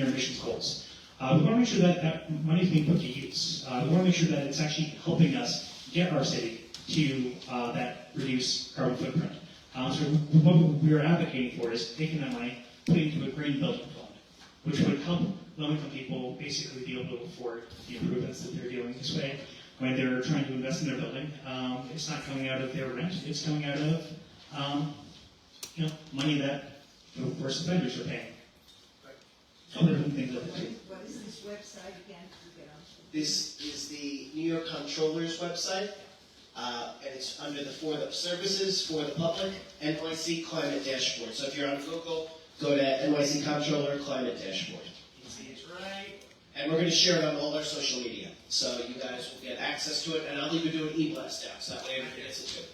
emissions goals. We want to make sure that money is being put to use. We want to make sure that it's actually helping us get our city to that reduced carbon footprint. So what we are advocating for is taking that money, putting it into a green building fund, which would help low-income people basically be able to afford the improvements that they're doing this way. When they're trying to invest in their building, it's not coming out of their rent, it's coming out of money that the worst offenders are paying. Other than things like that. What is this website again? this is the New York Comptroller's website, and it's under for the services for the public, NYC Climate Dashboard. So if you're on Google, go to NYC Comptroller Climate Dashboard. You see it's right. And we're going to share it on all our social media, so you guys will get access to it, and I'll even do an e-blast out, so that way everybody gets it too.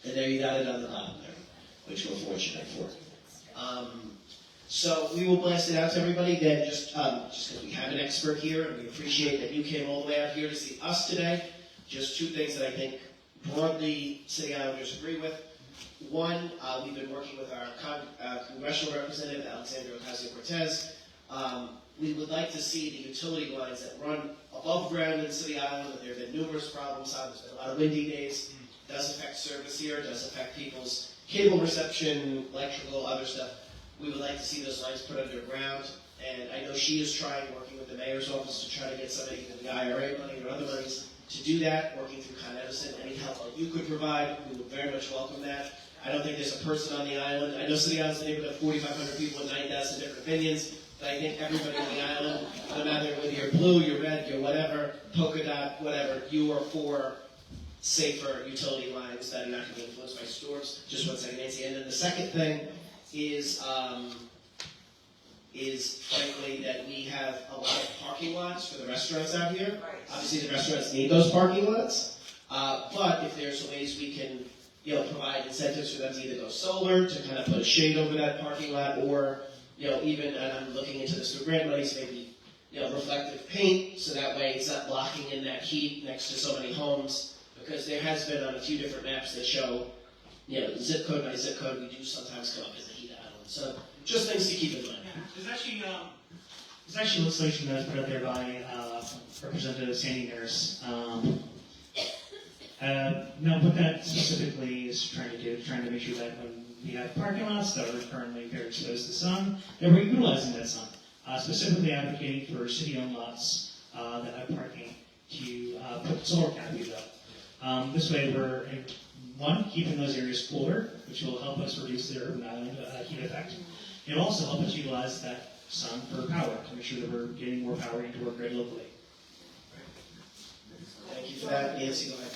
And there you got it on the bottom there, which we're fortunate for. So we will blast it out to everybody. Then just because we have an expert here, and we appreciate that you came all the way out here to see us today. Just two things that I think broadly City Islanders agree with. One, we've been working with our congressional representative, Alexandria Ocasio-Cortez. We would like to see the utility lines that run above ground in City Island. There have been numerous problems on. There's been a lot of windy days. It does affect service here. It does affect people's cable reception, electrical, other stuff. We would like to see those lines put underground. And I know she is trying, working with the mayor's office, to try to get some of either the IRA money or other monies to do that, working through Con Edison. Any help that you could provide, we would very much welcome that. I don't think there's a person on the island. I know City Island's a neighborhood of 4,500 people and 9,000 different opinions. But I think everybody on the island, no matter whether you're blue, you're red, you're whatever, polka dot, whatever, you are for safer utility lines that are not going to be influenced by storms. Just one second, Nancy. And then the second thing is frankly that we have a lot of parking lots for the restaurants out here. Obviously, the restaurants need those parking lots. But if there's ways we can, provide incentives for them to either go solar, to kind of put a shade over that parking lot, or even, and I'm looking into this through grant monies, maybe, reflective paint, so that way it's not blocking in that heat next to so many homes, because there has been on a few different maps that show, zip code by zip code, we do sometimes come up as a heat island. So, just things to keep in mind. There's actually legislation that was put up there by Representative Sandy Harris. Now, what that specifically is trying to do, trying to make sure that when we have parking lots that are currently very exposed to the sun, that we're utilizing that sun. Specifically advocating for city-owned lots that have parking to put solar canopies up. This way we're, one, keeping those areas cooler, which will help us reduce the urban island heat effect. It'll also help us utilize that sun for power to make sure that we're getting more power into our grid locally. Thank you for that. Nancy, go ahead.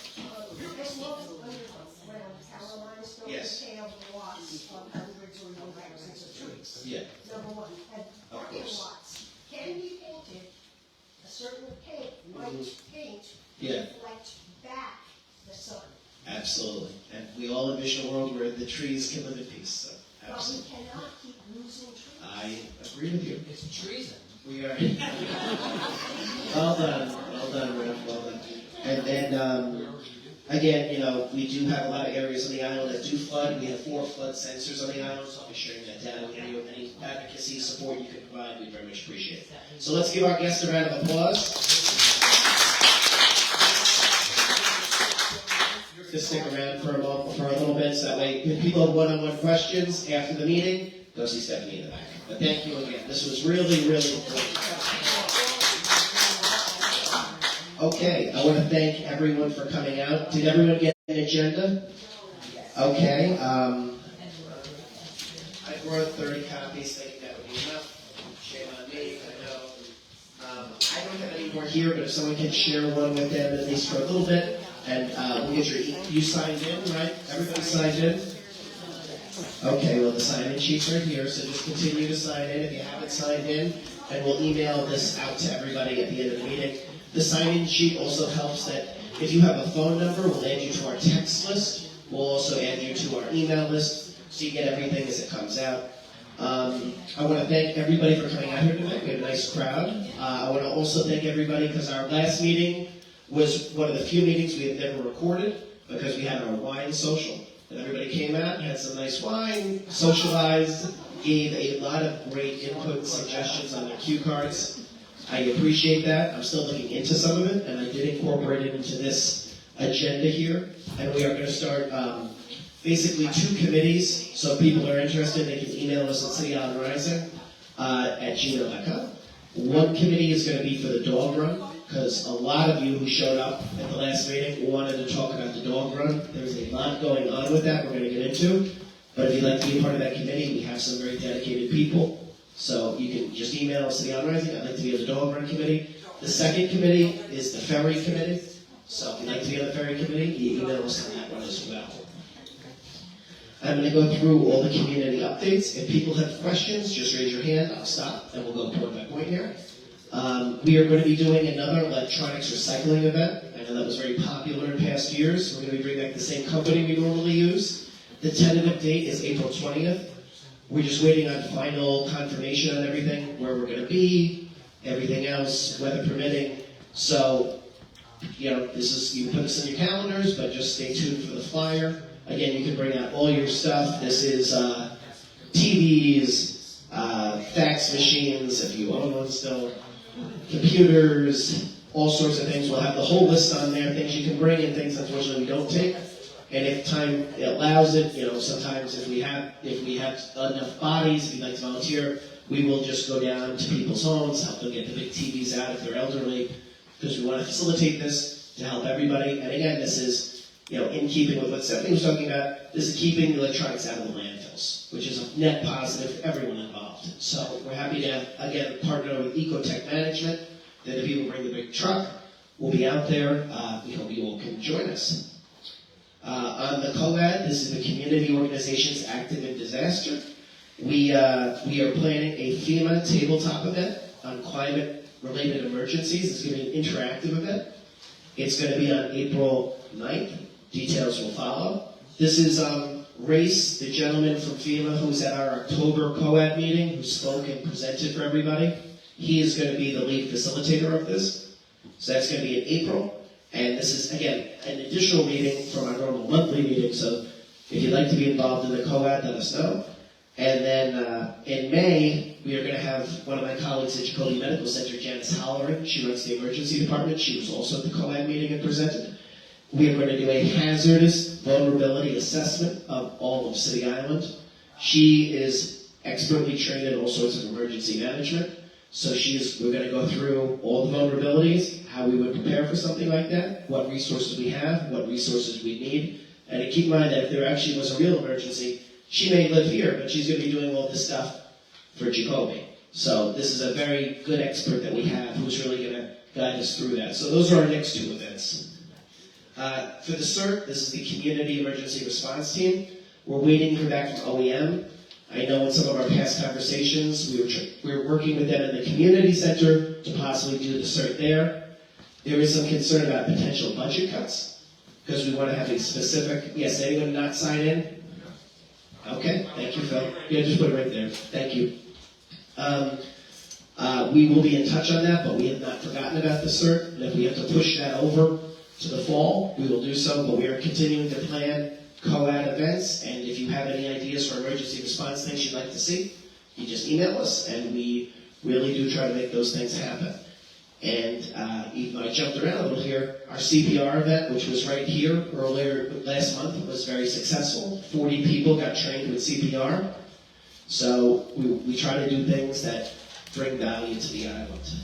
There's lots of underground power lines don't entail lots of hundreds or no thousands of trees. Yeah. Number one. And parking lots can be painted a certain paint, white paint, to reflect back the sun. Absolutely. And we all envision a world where the trees can live in peace. So, But we absolutely. cannot keep losing trees. I agree with you. It's treason. We are. Well done, Rev. Well done. And then, again, we do have a lot of areas on the island that do flood. We have 4 flood sensors on the island, so I'll be sharing that data with you. Any advocacy support you can provide, we very much appreciate it. So let's give our guests a round of applause. Just stick around for a little bit, so that way, if people have one-on-one questions after the meeting, go see Stephanie in the back. But thank you again. This was really, really great. Okay, I want to thank everyone for coming out. Did everyone get an agenda? Okay. I brought 30 copies, thinking that would be enough. Shame on me, I know. I don't have any more here, but if someone can share one with them, at least for a little bit, and we'll get you signed in, right? Everybody signed in? Okay, well, the sign-in sheets are here, so just continue to sign in if you haven't signed in, and we'll email this out to everybody at the end of the meeting. The sign-in sheet also helps that if you have a phone number, we'll add you to our text list. We'll also add you to our email list, so you get everything as it comes out. I want to thank everybody for coming out here tonight. We have a nice crowd. I want to also thank everybody because our last meeting was one of the few meetings we have never recorded because we had our wine social. And everybody came out, had some nice wine, socialized, gave a lot of great input, suggestions on their cue cards. I appreciate that. I'm still looking into some of it, and I did incorporate it into this agenda here. And we are going to start basically 2 committees. So if people are interested, they can email us at cityislandrising@gmail.com. One committee is going to be for the dog run, because a lot of you who showed up at the last meeting wanted to talk about the dog run. There's a lot going on with that we're going to get into. But if you'd like to be a part of that committee, we have some very dedicated people. So you can just email City Island Rising. I'd like to be on the dog run committee. The second committee is the Ferry committee. So if you'd like to be on the Ferry committee, you email us on that one as well. I'm going to go through all the community updates. If people have questions, just raise your hand. I'll stop, and we'll go point by point here. We are going to be doing another electronics recycling event. I know that was very popular in past years. We're going to be bringing back the same company we normally use. The tentative date is April 20th. We're just waiting on final confirmation on everything, where we're gonna be, everything else, weather permitting. So, you know, you put this in your calendars, but just stay tuned for the flyer. Again, you can bring out all your stuff. This is TVs, fax machines, if you own one still, computers, all sorts of things. We'll have the whole list on there, things you can bring and things unfortunately we don't take. And if time allows it, you know, sometimes if we have enough bodies, if you'd like to volunteer, we will just go down to people's homes, help them get the big TVs out if they're elderly, because we want to facilitate this to help everybody. And again, this is, you know, in keeping with what Stephanie was talking about. This is keeping the electronics out of the landfills, which is a net positive for everyone involved. So we're happy to, again, partner with Ecotech Management. Then the people bring the big truck. We'll be out there. We hope you all can join us. On the COAD, this is the Community Organizations Active in Disaster. We are planning a FEMA tabletop event on climate-related emergencies. It's going to be an interactive event. It's going to be on April 9th. Details will follow. This is Race, the gentleman from FEMA who was at our October COAD meeting, who spoke and presented for everybody. He is going to be the lead facilitator of this. So that's going to be in April. And this is, again, an additional meeting from our normal monthly meeting. So if you'd like to be involved in the COAD, let us know. And then in May, we are going to have one of my colleagues at Jacoby Medical Center, Janice Halloran. She runs the emergency department. She was also at the COAD meeting and presented. We are going to do a hazardous vulnerability assessment of all of City Island. She is expertly trained in all sorts of emergency management. So we're going to go through all the vulnerabilities, how we would prepare for something like that, what resources we have, what resources we need. And to keep in mind that if there actually was a real emergency, she may live here, but she's going to be doing all this stuff for Jacoby. So this is a very good expert that we have who's really going to guide us through that. So those are our next two events. For the CERT, this is the Community Emergency Response Team. We're waiting to hear back from OEM. I know in some of our past conversations, we were working with them in the community center to possibly do the CERT there. There is some concern about potential budget cuts, because we want to have a specific, yes, anyone not sign in? Okay, thank you, Phil. Yeah, just put it right there. Thank you. We will be in touch on that, but we have not forgotten about the CERT. And if we have to push that over to the fall, we will do so, but we are continuing to plan COAD events, and if you have any ideas for emergency response things you'd like to see, you just email us, and we really do try to make those things happen. And even though I jumped around a little here, our CPR event, which was right here earlier last month, was very successful. 40 people got trained with CPR. So we try to do things that bring value to the island.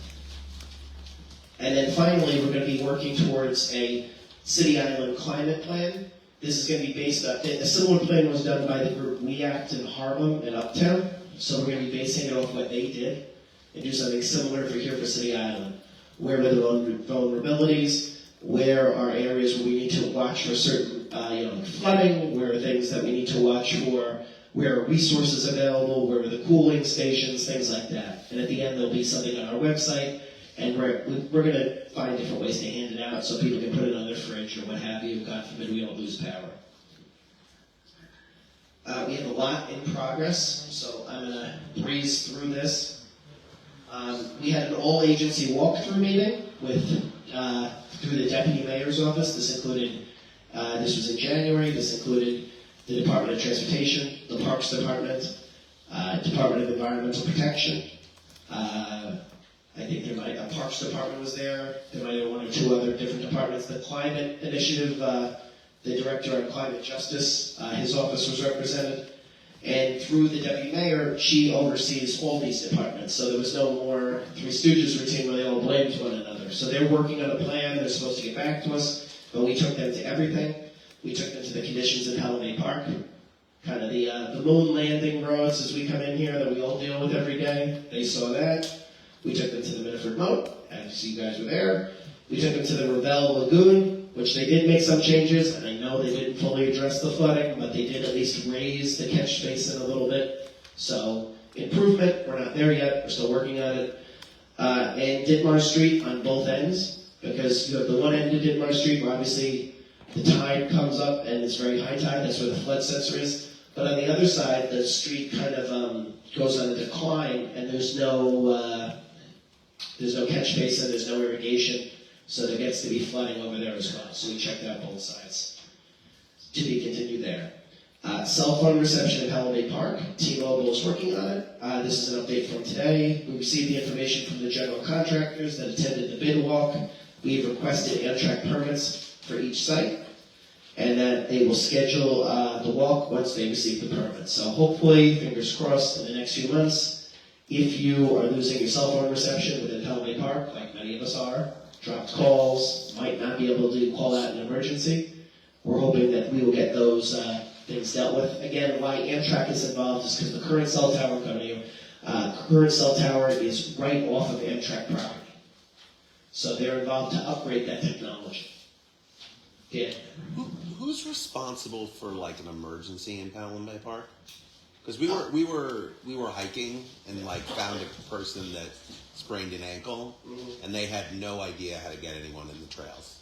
And then finally, we're going to be working towards a City Island climate plan. This is going to be based on, a similar plan was done by the group We Act in Harlem and Uptown. So we're going to be basing it off what they did and do something similar for here for City Island. Where are the vulnerabilities? Where are areas where we need to watch for certain, flooding? Where are things that we need to watch for? Where are resources available? Where are the cooling stations? Things like that. And at the end, there'll be something on our website. And we're going to find different ways to hand it out so people can put it on their fridge or what have you. God forbid we don't lose power. We have a lot in progress, so I'm going to breeze through this. We had an all-agency walkthrough meeting with through the Deputy Mayor's office. This included, this was in January, this included the Department of Transportation, the Parks Department, Department of Environmental Protection, I think a Parks Department was there. There might have been one or two other different departments. The Climate Initiative, the Director on Climate Justice, his office was represented. And through the Deputy Mayor, she oversees all these departments. So there was no more Three Stooges routine where they all blamed one another. So they're working on a plan. They're supposed to get back to us. But we took them to everything. We took them to the conditions in Pelham Bay Park. Kind of the moon landing roads as we come in here that we all deal with every day. They saw that. We took them to the Miniford Moat, as you guys were there. We took them to the Ravel Lagoon, which they did make some changes, and I know they didn't fully address the flooding, but they did at least raise the catch basin a little bit. So, improvement, we're not there yet, we're still working on it. And Ditmar Street on both ends, because you have the one end of Ditmar Street where obviously the tide comes up and it's very high tide, that's where the flood sensor is. But on the other side, the street kind of goes on a decline, and there's no catch basin, there's no irrigation, so there gets to be flooding over there as well. So we checked out both sides. To be continued there. Cell phone reception in Pelham Bay Park. T-Mobile is working on it. This is an update from today. We received the information from the general contractors that attended the bid walk. We have requested Amtrak permits for each site, and that they will schedule the walk once they receive the permits. So hopefully, fingers crossed, in the next few months, if you are losing your cell phone reception within Pelham Bay Park, like many of us are, dropped calls, might not be able to call out an emergency, we're hoping that we will get those things dealt with. Again, why Amtrak is involved is because the current cell tower is right off of Amtrak property. So they're involved to upgrade that technology. Dan? Who's responsible for like an emergency in Pelham Bay Park? Because we were hiking and like found a person that sprained an ankle, and they had no idea how to get anyone in the trails,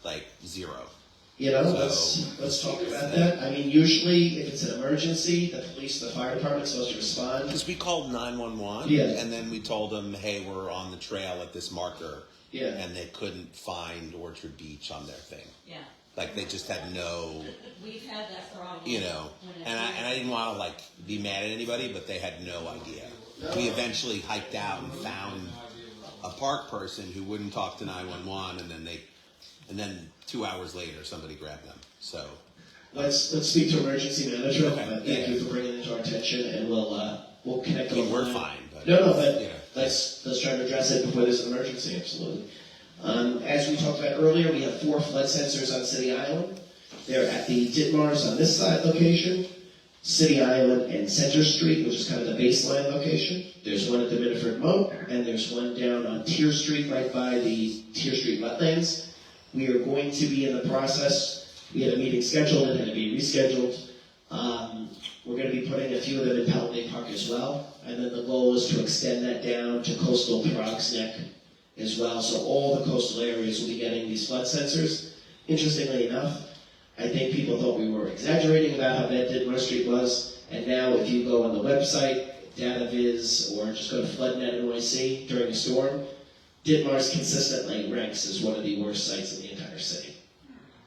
like zero. You know, let's talk about that. I mean, usually if it's an emergency, the police, the fire department's supposed to respond. Because we called 911, and then we told them, hey, we're on the trail at this marker, and they couldn't find Orchard Beach on their thing. Yeah. Like they just had no. We've had that problem. You know, and I didn't want to like be mad at anybody, but they had no idea. We eventually hiked out and found a park person who wouldn't talk to 911, and then 2 hours later somebody grabbed them. So let's speak to emergency management. But thank you for bringing it to our attention, and we'll connect. I mean, we're fine. But let's try to address it before there's an emergency. Absolutely. As we talked about earlier, we have 4 flood sensors on City Island. They're at the Ditmars on this side location, City Island and Center Street, which is kind of the baseline location. There's one at the Miniford Moat, and there's one down on Tier Street, right by the Tier Street wetlands. We are going to be in the process. We had a meeting scheduled, it had to be rescheduled. We're going to be putting a few of them in Pelham Bay Park as well, and then the goal is to extend that down to coastal Throgs Neck as well. So all the coastal areas will be getting these flood sensors. Interestingly enough, I think people thought we were exaggerating about how bad Ditmar Street was, and now if you go on the website, DataViz, or just go to FloodNet NYC during a storm, Ditmars consistently ranks as one of the worst sites in the entire city.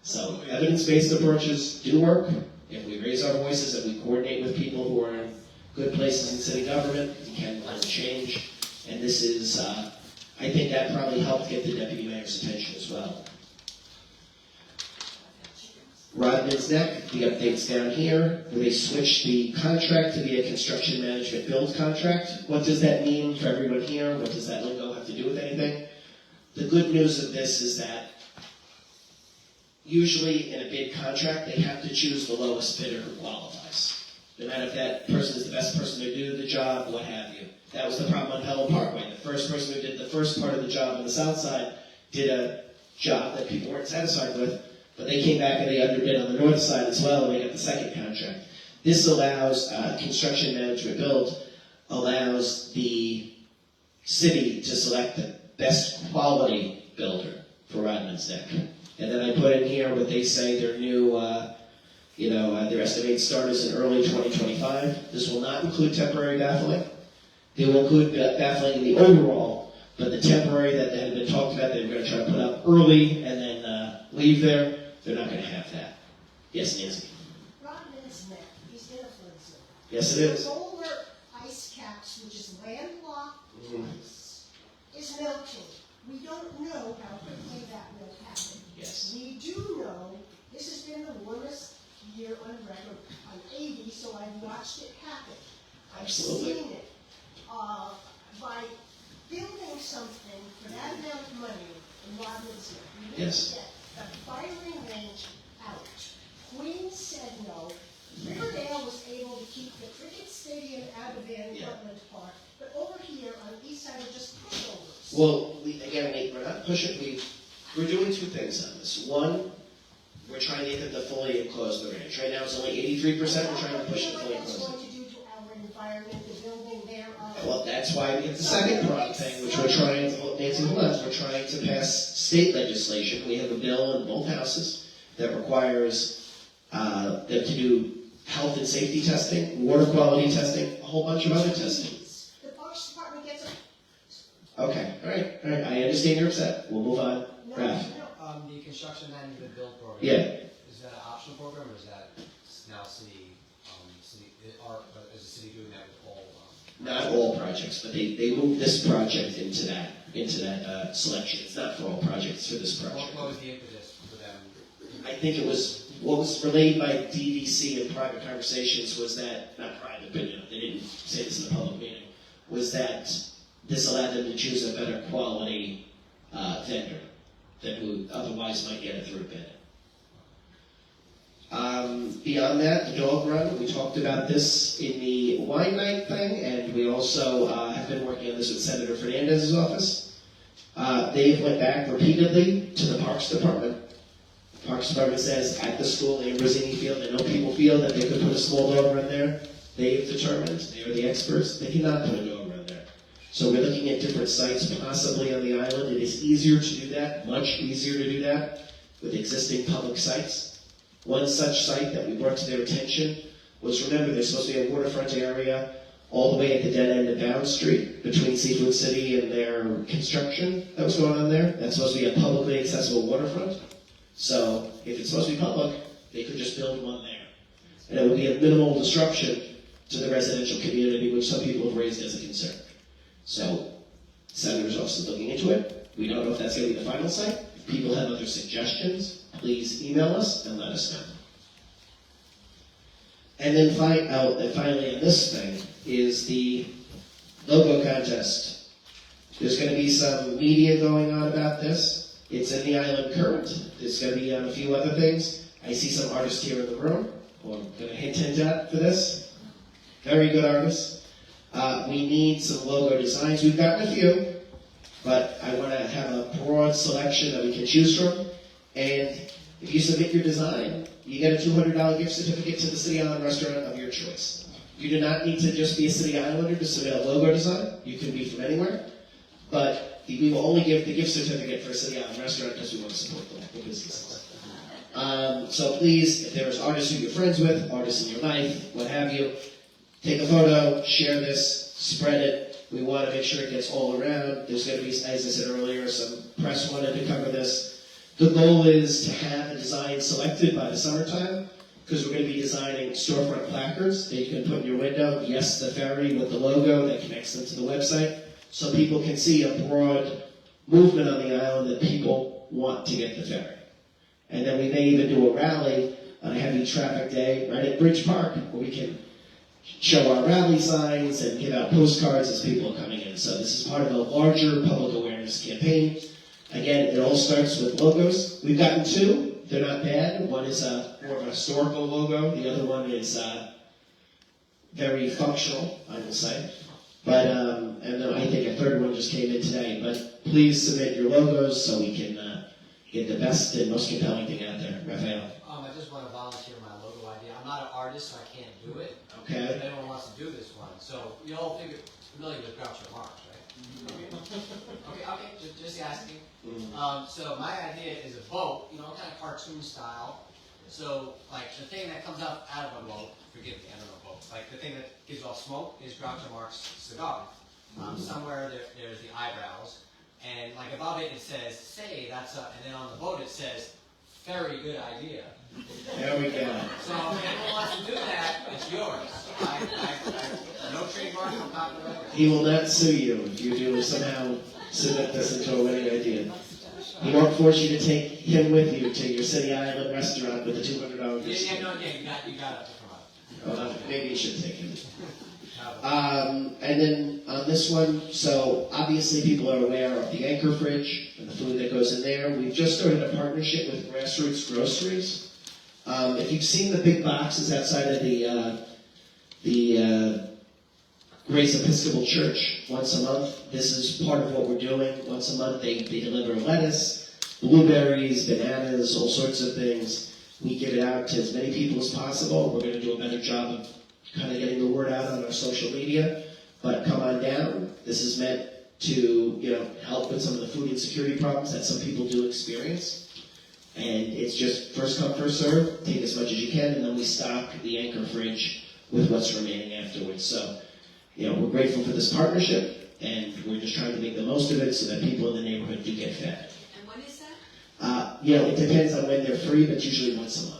So evidence-based approaches do work. If we raise our voices and we coordinate with people who are in good places in city government, we can change. And this is, I think that probably helped get the deputy mayor's attention as well. Rodman's Neck, the update's down here, where they switched the contract to be a construction management build contract. What does that mean for everyone here? What does that lingo have to do with anything? The good news of this is that usually in a bid contract, they have to choose the lowest bidder who qualifies. No matter if that person is the best person to do the job, what have you. That was the problem on Pelham Parkway. The first person who did the first part of the job on the south side did a job that people weren't satisfied with, but they came back and they underbid on the north side as well, and they got the second contract. This allows, construction management build allows the city to select the best quality builder for Rodman's Neck. And then I put in here what they say their new, their estimated start is in early 2025. This will not include temporary baffling. They will include baffling in the overall, but the temporary that had been talked about, they were going to try to put up early and then leave there. They're not going to have that. Yes, Nancy? Rodman's Neck is in a flood zone. Yes, it is. The solar ice caps, which is landlocked ice, is melting. We don't know how quickly that will happen. Yes. We do know this has been the warmest year on record. I'm 80, so I've watched it happen. Absolutely. I've seen it. By building something for that amount of money in Rodman's Neck, we need to get the firing range out. Queens said no. Riverdale was able to keep the cricket stadium out of Van Cortlandt Park, but over here on the east side are just pushovers. Well, we're not pushing. We're doing 2 things on this. One, we're trying to get them to fully enclose the range. Right now it's only 83%. We're trying to push it fully What that's enclosed. going to do to our environment, the building there. Well, that's why we get the second prong thing, which we're trying to, Nancy, hold on, we're trying to pass state legislation. We have a bill in both houses that requires them to do health and safety testing, water quality testing, a whole bunch of other testing. The Parks Department gets a, Okay, all right, I understand you're upset. We'll move on. no, Ralph? no, The construction not even build program. Yeah. Is that an optional program or is that now city, is the city doing that with all? Not all projects, but they moved this project into that selection. It's not for all projects, for this project. What was the impetus for them? I think it was, what was relayed by DVC in private conversations was that, not private, but they didn't say this in a public meeting, was that this allowed them to choose a better quality vendor than who otherwise might get it through a bid. Beyond that, the dog run, we talked about this in the wine night thing, and we also have been working on this with Senator Fernandez's office. They've went back repeatedly to the Parks Department. The Parks Department says at the school in Ambrosini Field, I know people feel that they could put a small dog run there. They've determined, they are the experts, they cannot put a dog run there. So we're looking at different sites possibly on the island. It is easier to do that, much easier to do that with existing public sites. One such site that we brought to their attention was, remember, there's supposed to be a waterfront area all the way at the dead end of Bound Street between Seafood City and their construction that was going on there. That's supposed to be a publicly accessible waterfront. So if it's supposed to be public, they could just build one there. And it would be a minimal disruption to the residential community, which some people have raised as a concern. So the Senator's office is looking into it. We don't know if that's going to be the final site. If people have other suggestions, please email us and let us know. And then finally on this thing is the logo contest. There's going to be some media going on about this. It's in the Island Current. It's going to be on a few other things. I see some artists here in the room who I'm going to hint at for this. Very good artists. We need some logo designs. We've gotten a few, but I want to have a broad selection that we can choose from. And if you submit your design, you get a $200 gift certificate to the City Island restaurant of your choice. You do not need to just be a City Islander to submit a logo design. You can be from anywhere. But we will only give the gift certificate for a City Island restaurant because we want to support the local businesses. So please, if there's artists who you're friends with, artists in your life, what have you, take a photo, share this, spread it. We want to make sure it gets all around. There's going to be, as I said earlier, some press wanted to cover this. The goal is to have a design selected by the summertime, because we're going to be designing storefront placards that you can put in your window. Yes, the Ferry with the logo that connects them to the website, so people can see a broad movement on the island that people want to get the Ferry. And then we may even do a rally on a heavy traffic day right at Bridge Park, where we can show our rally signs and give out postcards as people are coming in. So this is part of a larger public awareness campaign. Again, it all starts with logos. We've gotten two. They're not bad. One is more of a historical logo. The other one is very functional, I will say. But and then I think a third one just came in today. But please submit your logos so we can get the best and most compelling thing out there. Raphael. I just want to volunteer my logo idea. I'm not an artist, so I can't do it. Okay. If anyone wants to do this one. So you all familiar with Groucho Marx, right? Okay, just asking. So my idea is a boat, kind of cartoon style. So like the thing that comes up out of a boat, forgive me, I don't know boats. Like the thing that gives off smoke is Groucho Marx's cigar. Somewhere there's the eyebrows, and like above it says "say," that's up, and then on the boat it says "very good idea." There we go. So if anyone wants to do that, it's yours. No trademark on top of it. He will not sue you if you do somehow submit this into a winning idea. He won't force you to take him with you to your City Island restaurant with a $200 gift. You got it. Well, maybe you should take him. And then on this one, so obviously people are aware of the Anchor Fridge and the food that goes in there. We've just started a partnership with Grassroots Groceries. If you've seen the big boxes outside of the Grace Episcopal Church once a month, this is part of what we're doing. Once a month they deliver lettuce, blueberries, bananas, all sorts of things. We give it out to as many people as possible. We're going to do a better job of kind of getting the word out on our social media. But come on down. This is meant to help with some of the food insecurity problems that some people do experience. And it's just first come, first serve, take as much as you can, and then we stock the anchor fridge with what's remaining afterwards. So, we're grateful for this partnership, and we're just trying to make the most of it so that people in the neighborhood do get fed. And when is that? It depends on when they're free, but usually once a month.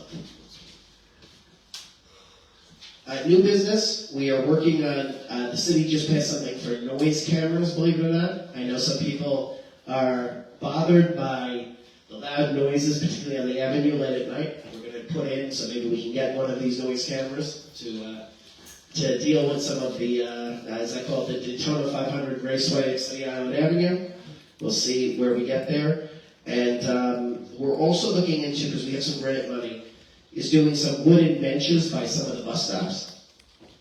New business, we are working on, the city just passed something for noise cameras, believe it or not. I know some people are bothered by the loud noises, particularly on the avenue late at night. We're going to put in, so maybe we can get one of these noise cameras to deal with some of the, as I call it, the Daytona 500 Raceway at City Island Avenue. We'll see where we get there. And we're also looking into, because we have some grant money, is doing some wooden benches by some of the bus stops.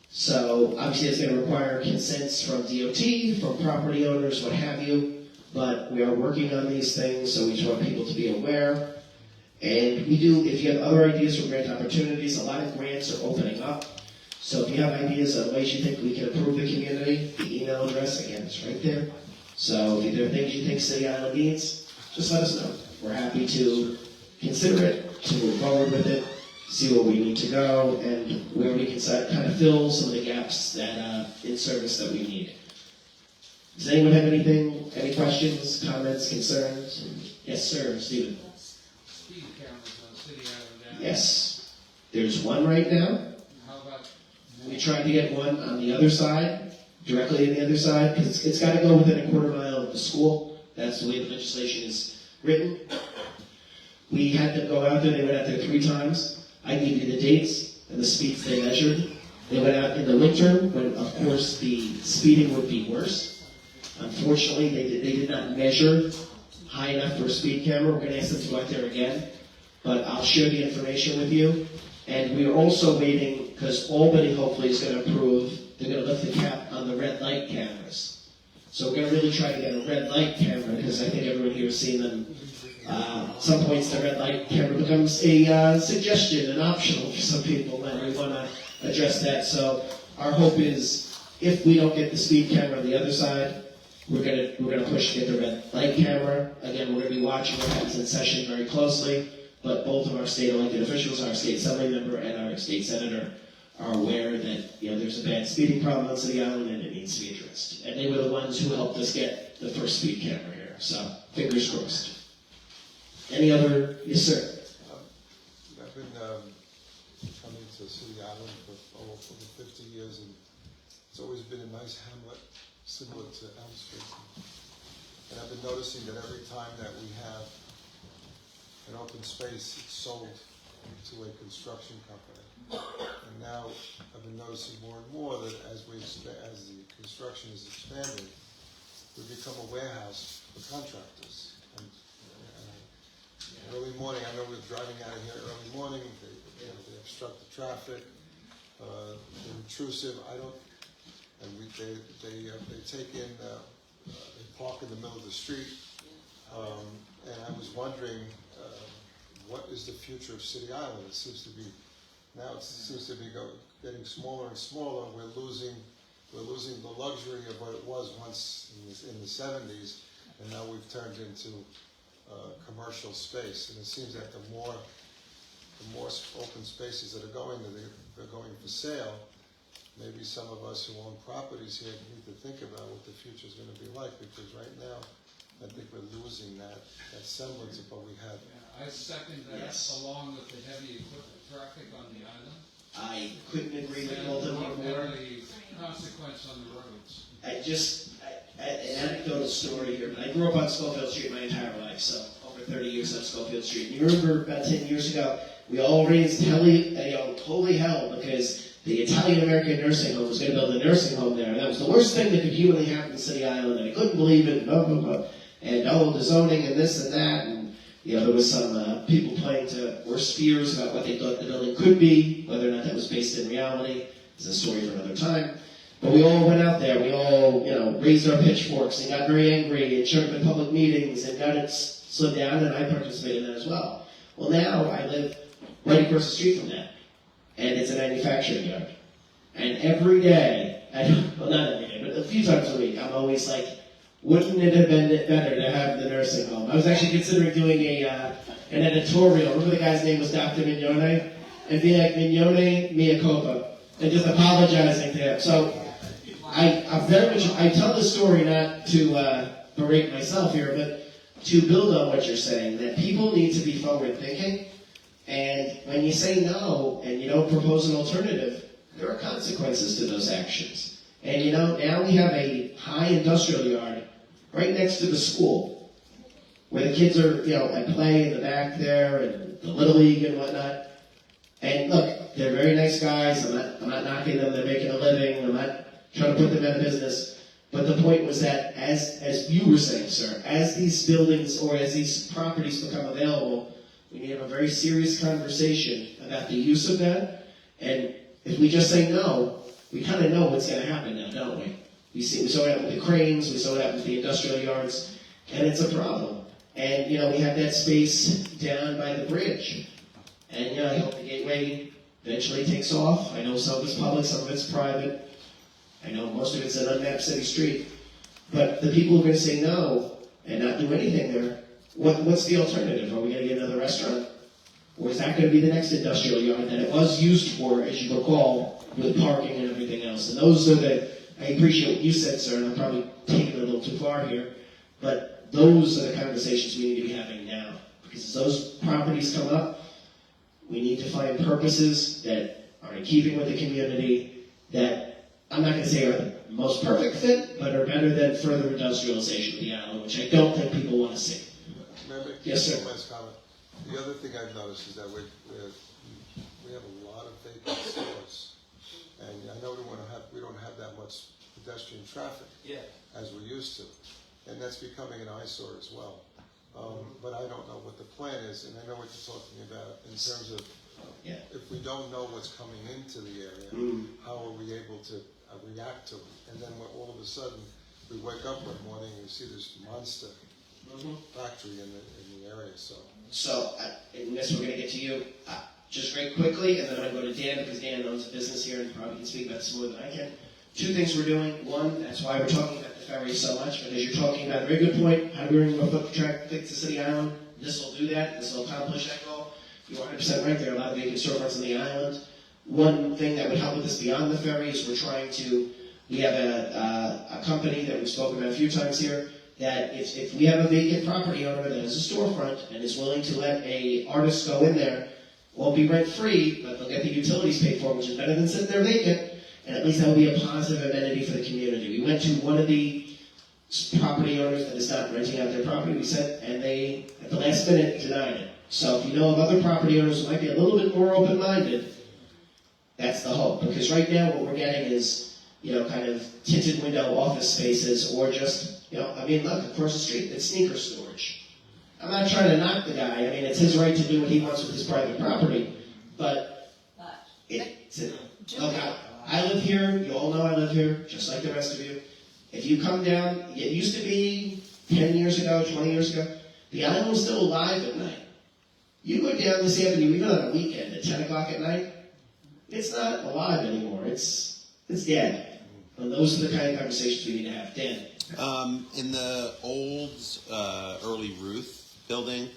So obviously it's going to require consents from DOT, from property owners, what have you. But we are working on these things, so we just want people to be aware. And we do, if you have other ideas for grant opportunities, a lot of grants are opening up. So if you have ideas on ways you think we can improve the community, the email address, again, is right there. So if there are things you think City Island needs, just let us know. We're happy to consider it, to move forward with it, see where we need to go, and where we can kind of fill some of the gaps that in service that we need. Does anyone have anything, any questions, comments, concerns? Yes, sir, Stephen. Speed cameras on City Island Avenue. Yes. There's one right now. How about We tried to get one on the other side, directly on the other side, because it's got to go within a quarter mile of the school. That's the way the legislation is written. We had to go out there. They went out there 3 times. I gave you the dates and the speeds they measured. They went out in the winter when, of course, the speeding would be worse. Unfortunately, they did not measure high enough for a speed camera. We're going to ask them to go out there again. But I'll share the information with you. And we are also waiting, because Albany hopefully is going to approve, they're going to lift the cap on the red light cameras. So we're going to really try to get a red light camera, because I think everyone here has seen them. At some points, the red light camera becomes a suggestion, an optional for some people, and we want to address that. So our hope is, if we don't get the speed camera on the other side, we're gonna push to get the red light camera. Again, we're going to be watching what happens in session very closely. But both of our state elected officials, our state assembly member and our state senator, are aware that there's a bad speeding problem on City Island and it needs to be addressed. And they were the ones who helped us get the first speed camera here. So fingers crossed. Any other? Yes, sir. I've been coming to City Island for over 50 years, and it's always been a nice hamlet, similar to Elm Street. And I've been noticing that every time that we have an open space, it's sold to a construction company. And now I've been noticing more and more that as the construction is expanding, we become a warehouse for contractors. And early morning, I know we're driving out of here early morning, they obstruct the traffic, they're intrusive. They take in, they park in the middle of the street. And I was wondering, what is the future of City Island? It seems to be getting smaller and smaller. We're losing the luxury of what it was once in the 70s, and now we've turned into commercial space. And it seems that the more open spaces that are going for sale, maybe some of us who own properties here need to think about what the future is going to be like, because right now I think we're losing that semblance of what we had. I second that, Yes. along with the heavy equipment traffic on the island. I couldn't agree with both of you more. And the consequence on the roads. An anecdotal story here, but I grew up on Schofield Street my entire life, so over 30 years on Schofield Street. And you remember about 10 years ago, we all raised holy hell because the Italian-American nursing home was going to build a nursing home there, and that was the worst thing that could humanly happen in City Island, and I couldn't believe it, blah, blah, blah. And the zoning and this and that, and there was some people playing to worse fears about what they thought the building could be, whether or not that was based in reality. It's a story for another time. But we all went out there, we all, raised our pitchforks and got very angry and showed up at public meetings and got it slid down, and I participated in that as well. Well, now I live right across the street from that, and it's a manufacturing yard. And every day, not every day, but a few times a week, I'm always like, wouldn't it have been better to have the nursing home? I was actually considering doing an editorial. Remember the guy's name was Dr. Mignone? And be like, Mignone, mea culpa. And just apologizing to him. So I'm very much, I tell the story not to berate myself here, but to build on what you're saying, that people need to be forward thinking. And when you say no and you don't propose an alternative, there are consequences to those actions. And you know, now we have a high industrial yard right next to the school, where the kids are, you know, at play in the back there, and the Little League and whatnot. And look, they're very nice guys. I'm not knocking them. They're making a living. I'm not trying to put them out of business. But the point was that, as you were saying, sir, as these buildings or as these properties become available, we need to have a very serious conversation about the use of that. And if we just say no, we kind of know what's going to happen now, don't we? We saw that with the cranes, we saw that with the industrial yards, and it's a problem. And, you know, we have that space down by the bridge. And, you know, I hope the gateway eventually takes off. I know some of it's public, some of it's private. I know most of it's an unmapped city street. But the people who are going to say no and not do anything there, what's the alternative? Are we going to get another restaurant? Or is that going to be the next industrial yard that it was used for, as you recall, with parking and everything else? And those are I appreciate what you said, sir, and I'm probably taking it a little too far here, but those are the conversations we need to be having now. Because as those properties come up, we need to find purposes that are in keeping with the community, that I'm not going to say are the most perfect fit, but are better than further industrialization of the island, which I don't think people want to see. Yes, sir. Last comment. The other thing I've noticed is that we have a lot of vacant stores, and I know we don't have that much pedestrian traffic as we used to, and that's becoming an eyesore as well. But I don't know what the plan is, and I know what you're talking about in terms of if we don't know what's coming into the area, how are we able to react to it? And then when all of a sudden we wake up one morning and we see this monster factory in the area. So and this we're going to get to you just very quickly, and then I'm going to go to Dan, because Dan owns a business here and probably can speak about this more than I can. Two things we're doing. One, that's why we're talking about the ferry so much, because you're talking about a very good point. How do we remove foot traffic to City Island? This will do that. This will accomplish that goal. You're 100% right. There are a lot of vacant storefronts on the island. One thing that would help with this beyond the ferry is we have a company that we've spoken about a few times here, that if we have a vacant property owner that has a storefront and is willing to let a artist go in there, won't be rent-free, but they'll get the utilities paid for, which is better than sitting there vacant, and at least that will be a positive amenity for the community. We went to one of the property owners that is not renting out their property, and they, at the last minute, denied it. So if you know of other property owners who might be a little bit more open-minded, that's the hope. Because right now what we're getting is, you know, kind of tinted window office spaces, or just, you know, I mean, look, across the street, it's sneaker storage. I'm not trying to knock the guy. I mean, it's his right to do what he wants with his private property. But look, I live here. You all know I live here, just like the rest of you. If you come down, it used to be 10 years ago, 20 years ago, the island was still alive at night. You go down this avenue, even on a weekend, at 10 o'clock at night, it's not alive anymore. It's dead. And those are the kind of conversations we need to have. Dan? In the old early Ruth building,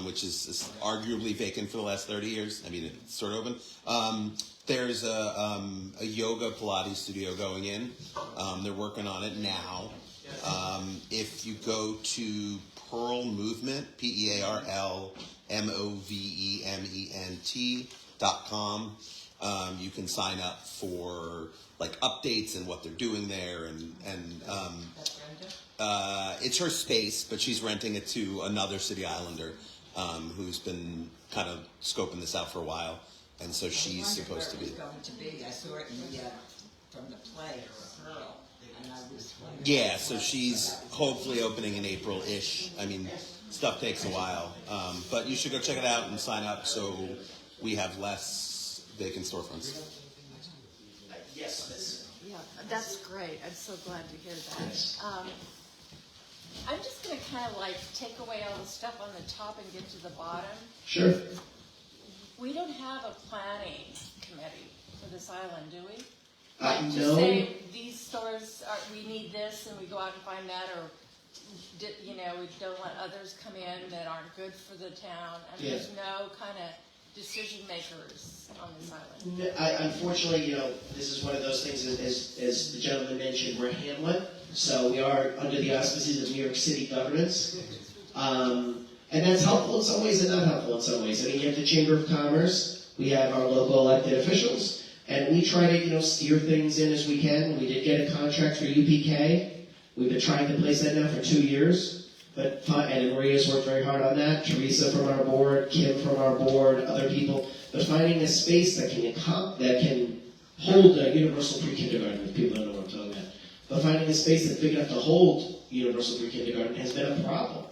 which is arguably vacant for the last 30 years, I mean, it's sort of open, there's a yoga Pilates studio going in. They're working on it now. If you go to Pearl Movement, PearlMovement.com, you can sign up for like updates and what they're doing there, and it's her space, but she's renting it to another City Islander who's been kind of scoping this out for a while, and so she's supposed to be. I saw it from the play, Pearl, and I was wondering. Yeah, so she's hopefully opening in April-ish. I mean, stuff takes a while, but you should go check it out and sign up so we have less vacant storefronts. Yes, Miss. Yeah, that's great. I'm so glad to hear that. I'm just going to kind of like take away all the stuff on the top and get to the bottom. Sure. We don't have a planning committee for this island, do we? Like, No. to say, these stores, we need this, and we go out and find that, or, you know, we don't let others come in that aren't good for the town, and there's no kind of decision makers on this island. Unfortunately, you know, this is one of those things, as the gentleman mentioned, we're a hamlet, so we are under the auspices of New York City governance. And that's helpful in some ways and not helpful in some ways. I mean, you have the Chamber of Commerce, we have our local elected officials, and we try to, you know, steer things in as we can. We did get a contract for UPK. We've been trying to place that now for 2 years. And Maria's worked very hard on that. Teresa from our board, Kim from our board, other people. But finding a space that can hold a universal pre-kindergarten, if people don't know what I'm talking about. But finding a space that's big enough to hold universal pre-kindergarten has been a problem.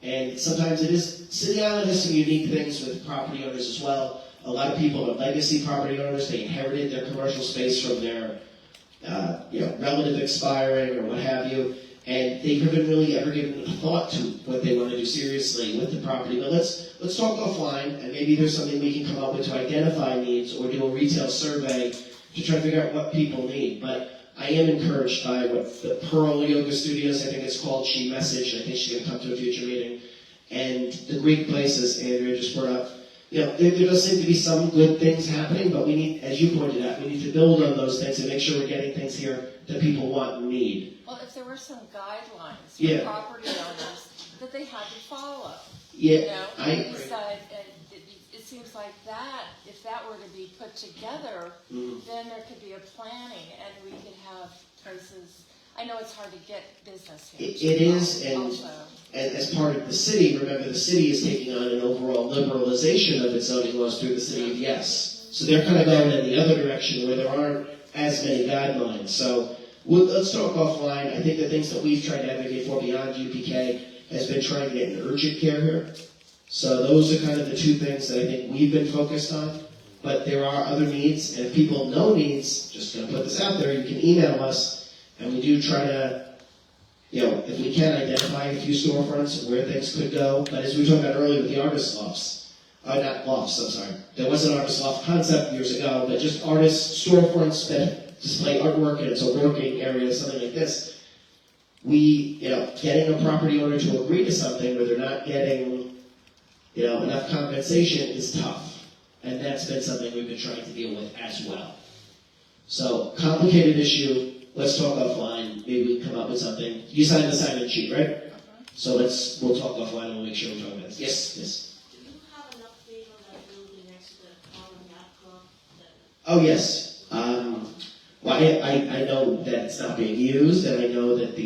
And sometimes it is, City Island has some unique things with property owners as well. A lot of people are legacy property owners. They inherited their commercial space from their relative expiring or what have you. And they haven't really ever given a thought to what they want to do seriously with the property. But let's talk offline, and maybe there's something we can come up with to identify needs or do a retail survey to try to figure out what people need. But I am encouraged by what the Pearl Yoga Studios, I think it's called, she messaged. I think she's going to come to a future meeting. And the Greek places Andrea just brought up. You know, there does seem to be some good things happening, but we need, as you pointed out, we need to build on those things and make sure we're getting things here that people want and need. Well, if there were some guidelines Yeah. for property owners that they had to follow, Yeah, you know, I agree. it seems like that, if that were to be put together, then there could be a planning, and we could have places. I know it's hard to get business here. It is, and also. as part of the city, remember the city is taking on an overall liberalization of its zoning laws through the City of Yes. So they're kind of going in the other direction where there aren't as many guidelines. So let's talk offline. I think the things that we've tried to advocate for beyond UPK has been trying to get an urgent care here. So those are kind of the two things that I think we've been focused on. But there are other needs, and if people know needs, just going to put this out there, you can email us, and we do try to, you know, if we can, identify a few storefronts where things could go. But as we talked about earlier with the artist lofts, not lofts, I'm sorry. There was an artist loft concept years ago, but just artist storefronts that display artwork, and it's a working area, something like this. Getting a property owner to agree to something where they're not getting, enough compensation is tough. And that's been something we've been trying to deal with as well. So, complicated issue. Let's talk offline. Maybe we can come up with something. You signed the sign-in sheet, right? So we'll talk offline and we'll make sure we're talking about this. Yes. Do you have an update on that building next to the Pelham Yacht Club? Oh, yes. Well, I know that it's not being used, and I know that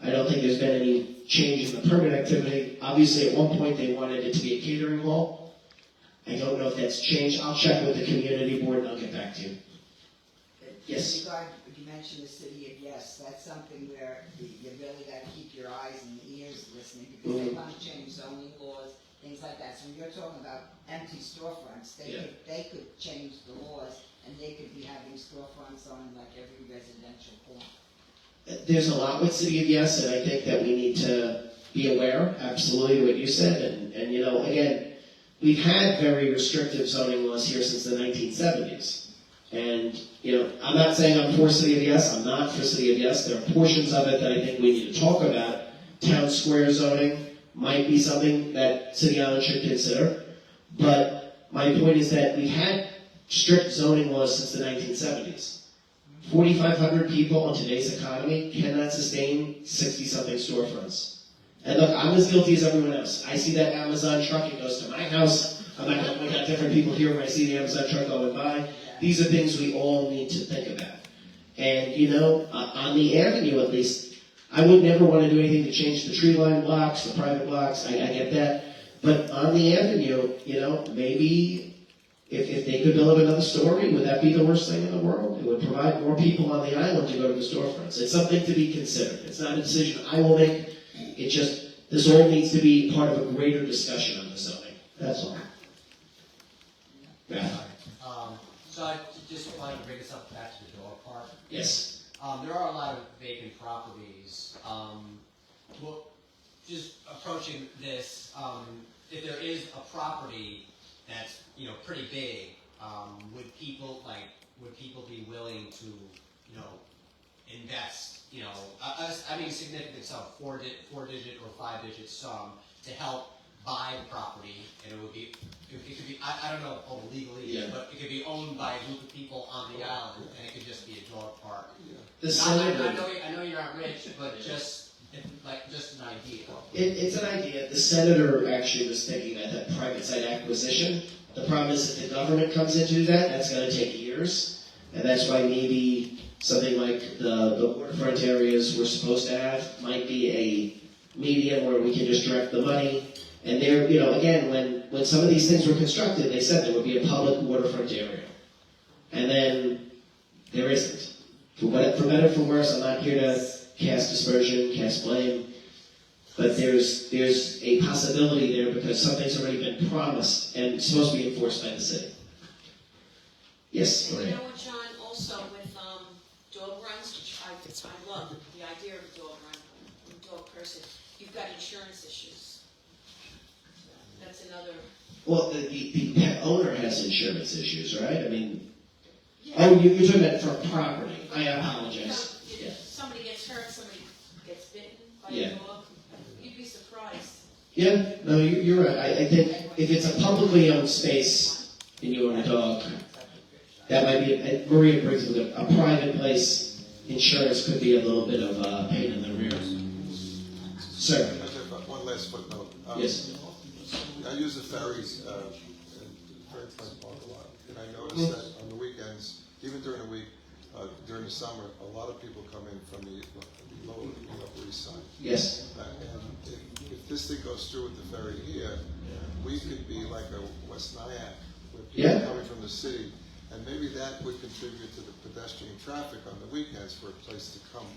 I don't think there's been any change in the permit activity. Obviously, at one point, they wanted it to be a catering hall. I don't know if that's changed. I'll check with the community board, and I'll get back to you. Yes? You mentioned the City of Yes. That's something where you really got to keep your eyes and ears listening, because they want to change zoning laws, things like that. So when you're talking about empty storefronts, they could change the laws, and they could be having storefronts on like every residential corner. There's a lot with City of Yes, and I think that we need to be aware, absolutely, what you said. And again, we've had very restrictive zoning laws here since the 1970s. And, I'm not saying I'm for City of Yes. I'm not for City of Yes. There are portions of it that I think we need to talk about. Town square zoning might be something that City Island should consider. But my point is that we've had strict zoning laws since the 1970s. 4,500 people in today's economy cannot sustain 60-something storefronts. And look, I'm as guilty as everyone else. I see that Amazon truck, it goes to my house. I'm not going to point out different people here when I see the Amazon truck going by. These are things we all need to think about. And, on the avenue at least, I would never want to do anything to change the tree line blocks, the private blocks, I get that. But on the avenue, maybe if they could build another story, would that be the worst thing in the world? It would provide more people on the island to go to the storefronts. It's something to be considered. It's not a decision I will make. This all needs to be part of a greater discussion on the zoning. That's all. Yeah. So I just wanted to bring this up back to the dog park. Yes. There are a lot of vacant properties. Well, just approaching this, if there is a property that's pretty big, would people would people be willing to, invest, I mean, significant sum, four-digit or five-digit sum to help buy the property, and it could be, I don't know all the legalese, but it could be owned by a group of people on the island, and it could just be a dog park. I know you're not rich, but just an idea. It's an idea. The senator actually was thinking that private site acquisition. The problem is if the government comes in to do that, that's going to take years, and that's why maybe something like the waterfront areas we're supposed to have might be a medium where we can just direct the money. And there, again, when some of these things were constructed, they said there would be a public waterfront area. And then there isn't. For better or for worse, I'm not here to cast aspersion, cast blame, but there's a possibility there because something's already been promised and supposed to be enforced by the city. Yes, And Maria. you know what, John, also with dog runs, which I love the idea of a dog run, I'm a dog person, you've got insurance issues. That's another. Well, the pet owner has insurance issues, right? I mean, you're talking about for property. I apologize. If somebody gets hurt, somebody gets bitten by Yeah. a dog, you'd be surprised. Yeah, no, you're right. I think if it's a publicly owned space and you own a dog, that might be, Maria brings up a private place, insurance could be a little bit of a pain in the rear. Sir? One last footnote. Yes. I use the ferries in Ferry Park a lot, and I noticed that on the weekends, even during the week, during the summer, a lot of people come in from the lower, the Upper East Side. Yes. And if this thing goes through with the ferry here, we could be like a West Nyack, where people are coming from the city, and maybe that would contribute to the pedestrian traffic on the weekends for a place to come.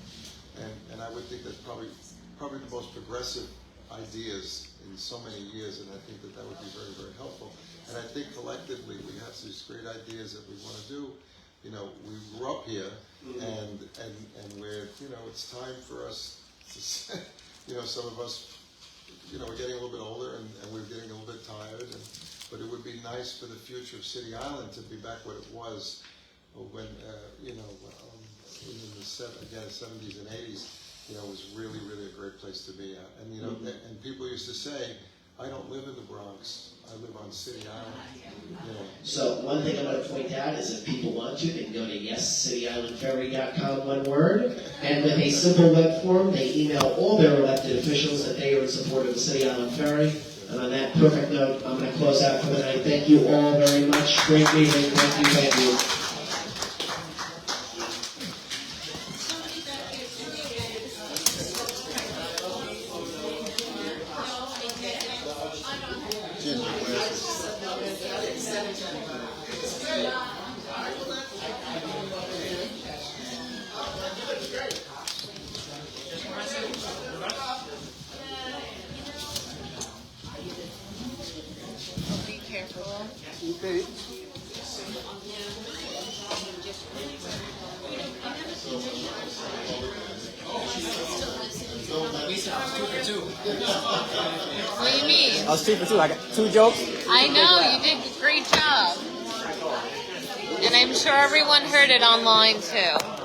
And I would think that's probably the most progressive ideas in so many years, and I think that would be very, very helpful. And I think collectively we have these great ideas that we want to do. We grew up here, and we're, it's time for us to, some of us, we're getting a little bit older, and we're getting a little bit tired, but it would be nice for the future of City Island to be back what it was when, in the 70s and 80s. It was really, really a great place to be at. And, and people used to say, I don't live in the Bronx, I live on City Island. So one thing I want to point out is if people want to, they can go to yescityislandferry.com, one word, and with a simple web form, they email all their elected officials that they are in support of the City Island Ferry. And on that perfect note, I'm going to close out for the night. Thank you all very much. Great meeting. Thank you. Be careful. Okay. What do you mean? I was 2 for 2. I got 2 jokes. I know, you did a great job. And I'm sure everyone heard it online too.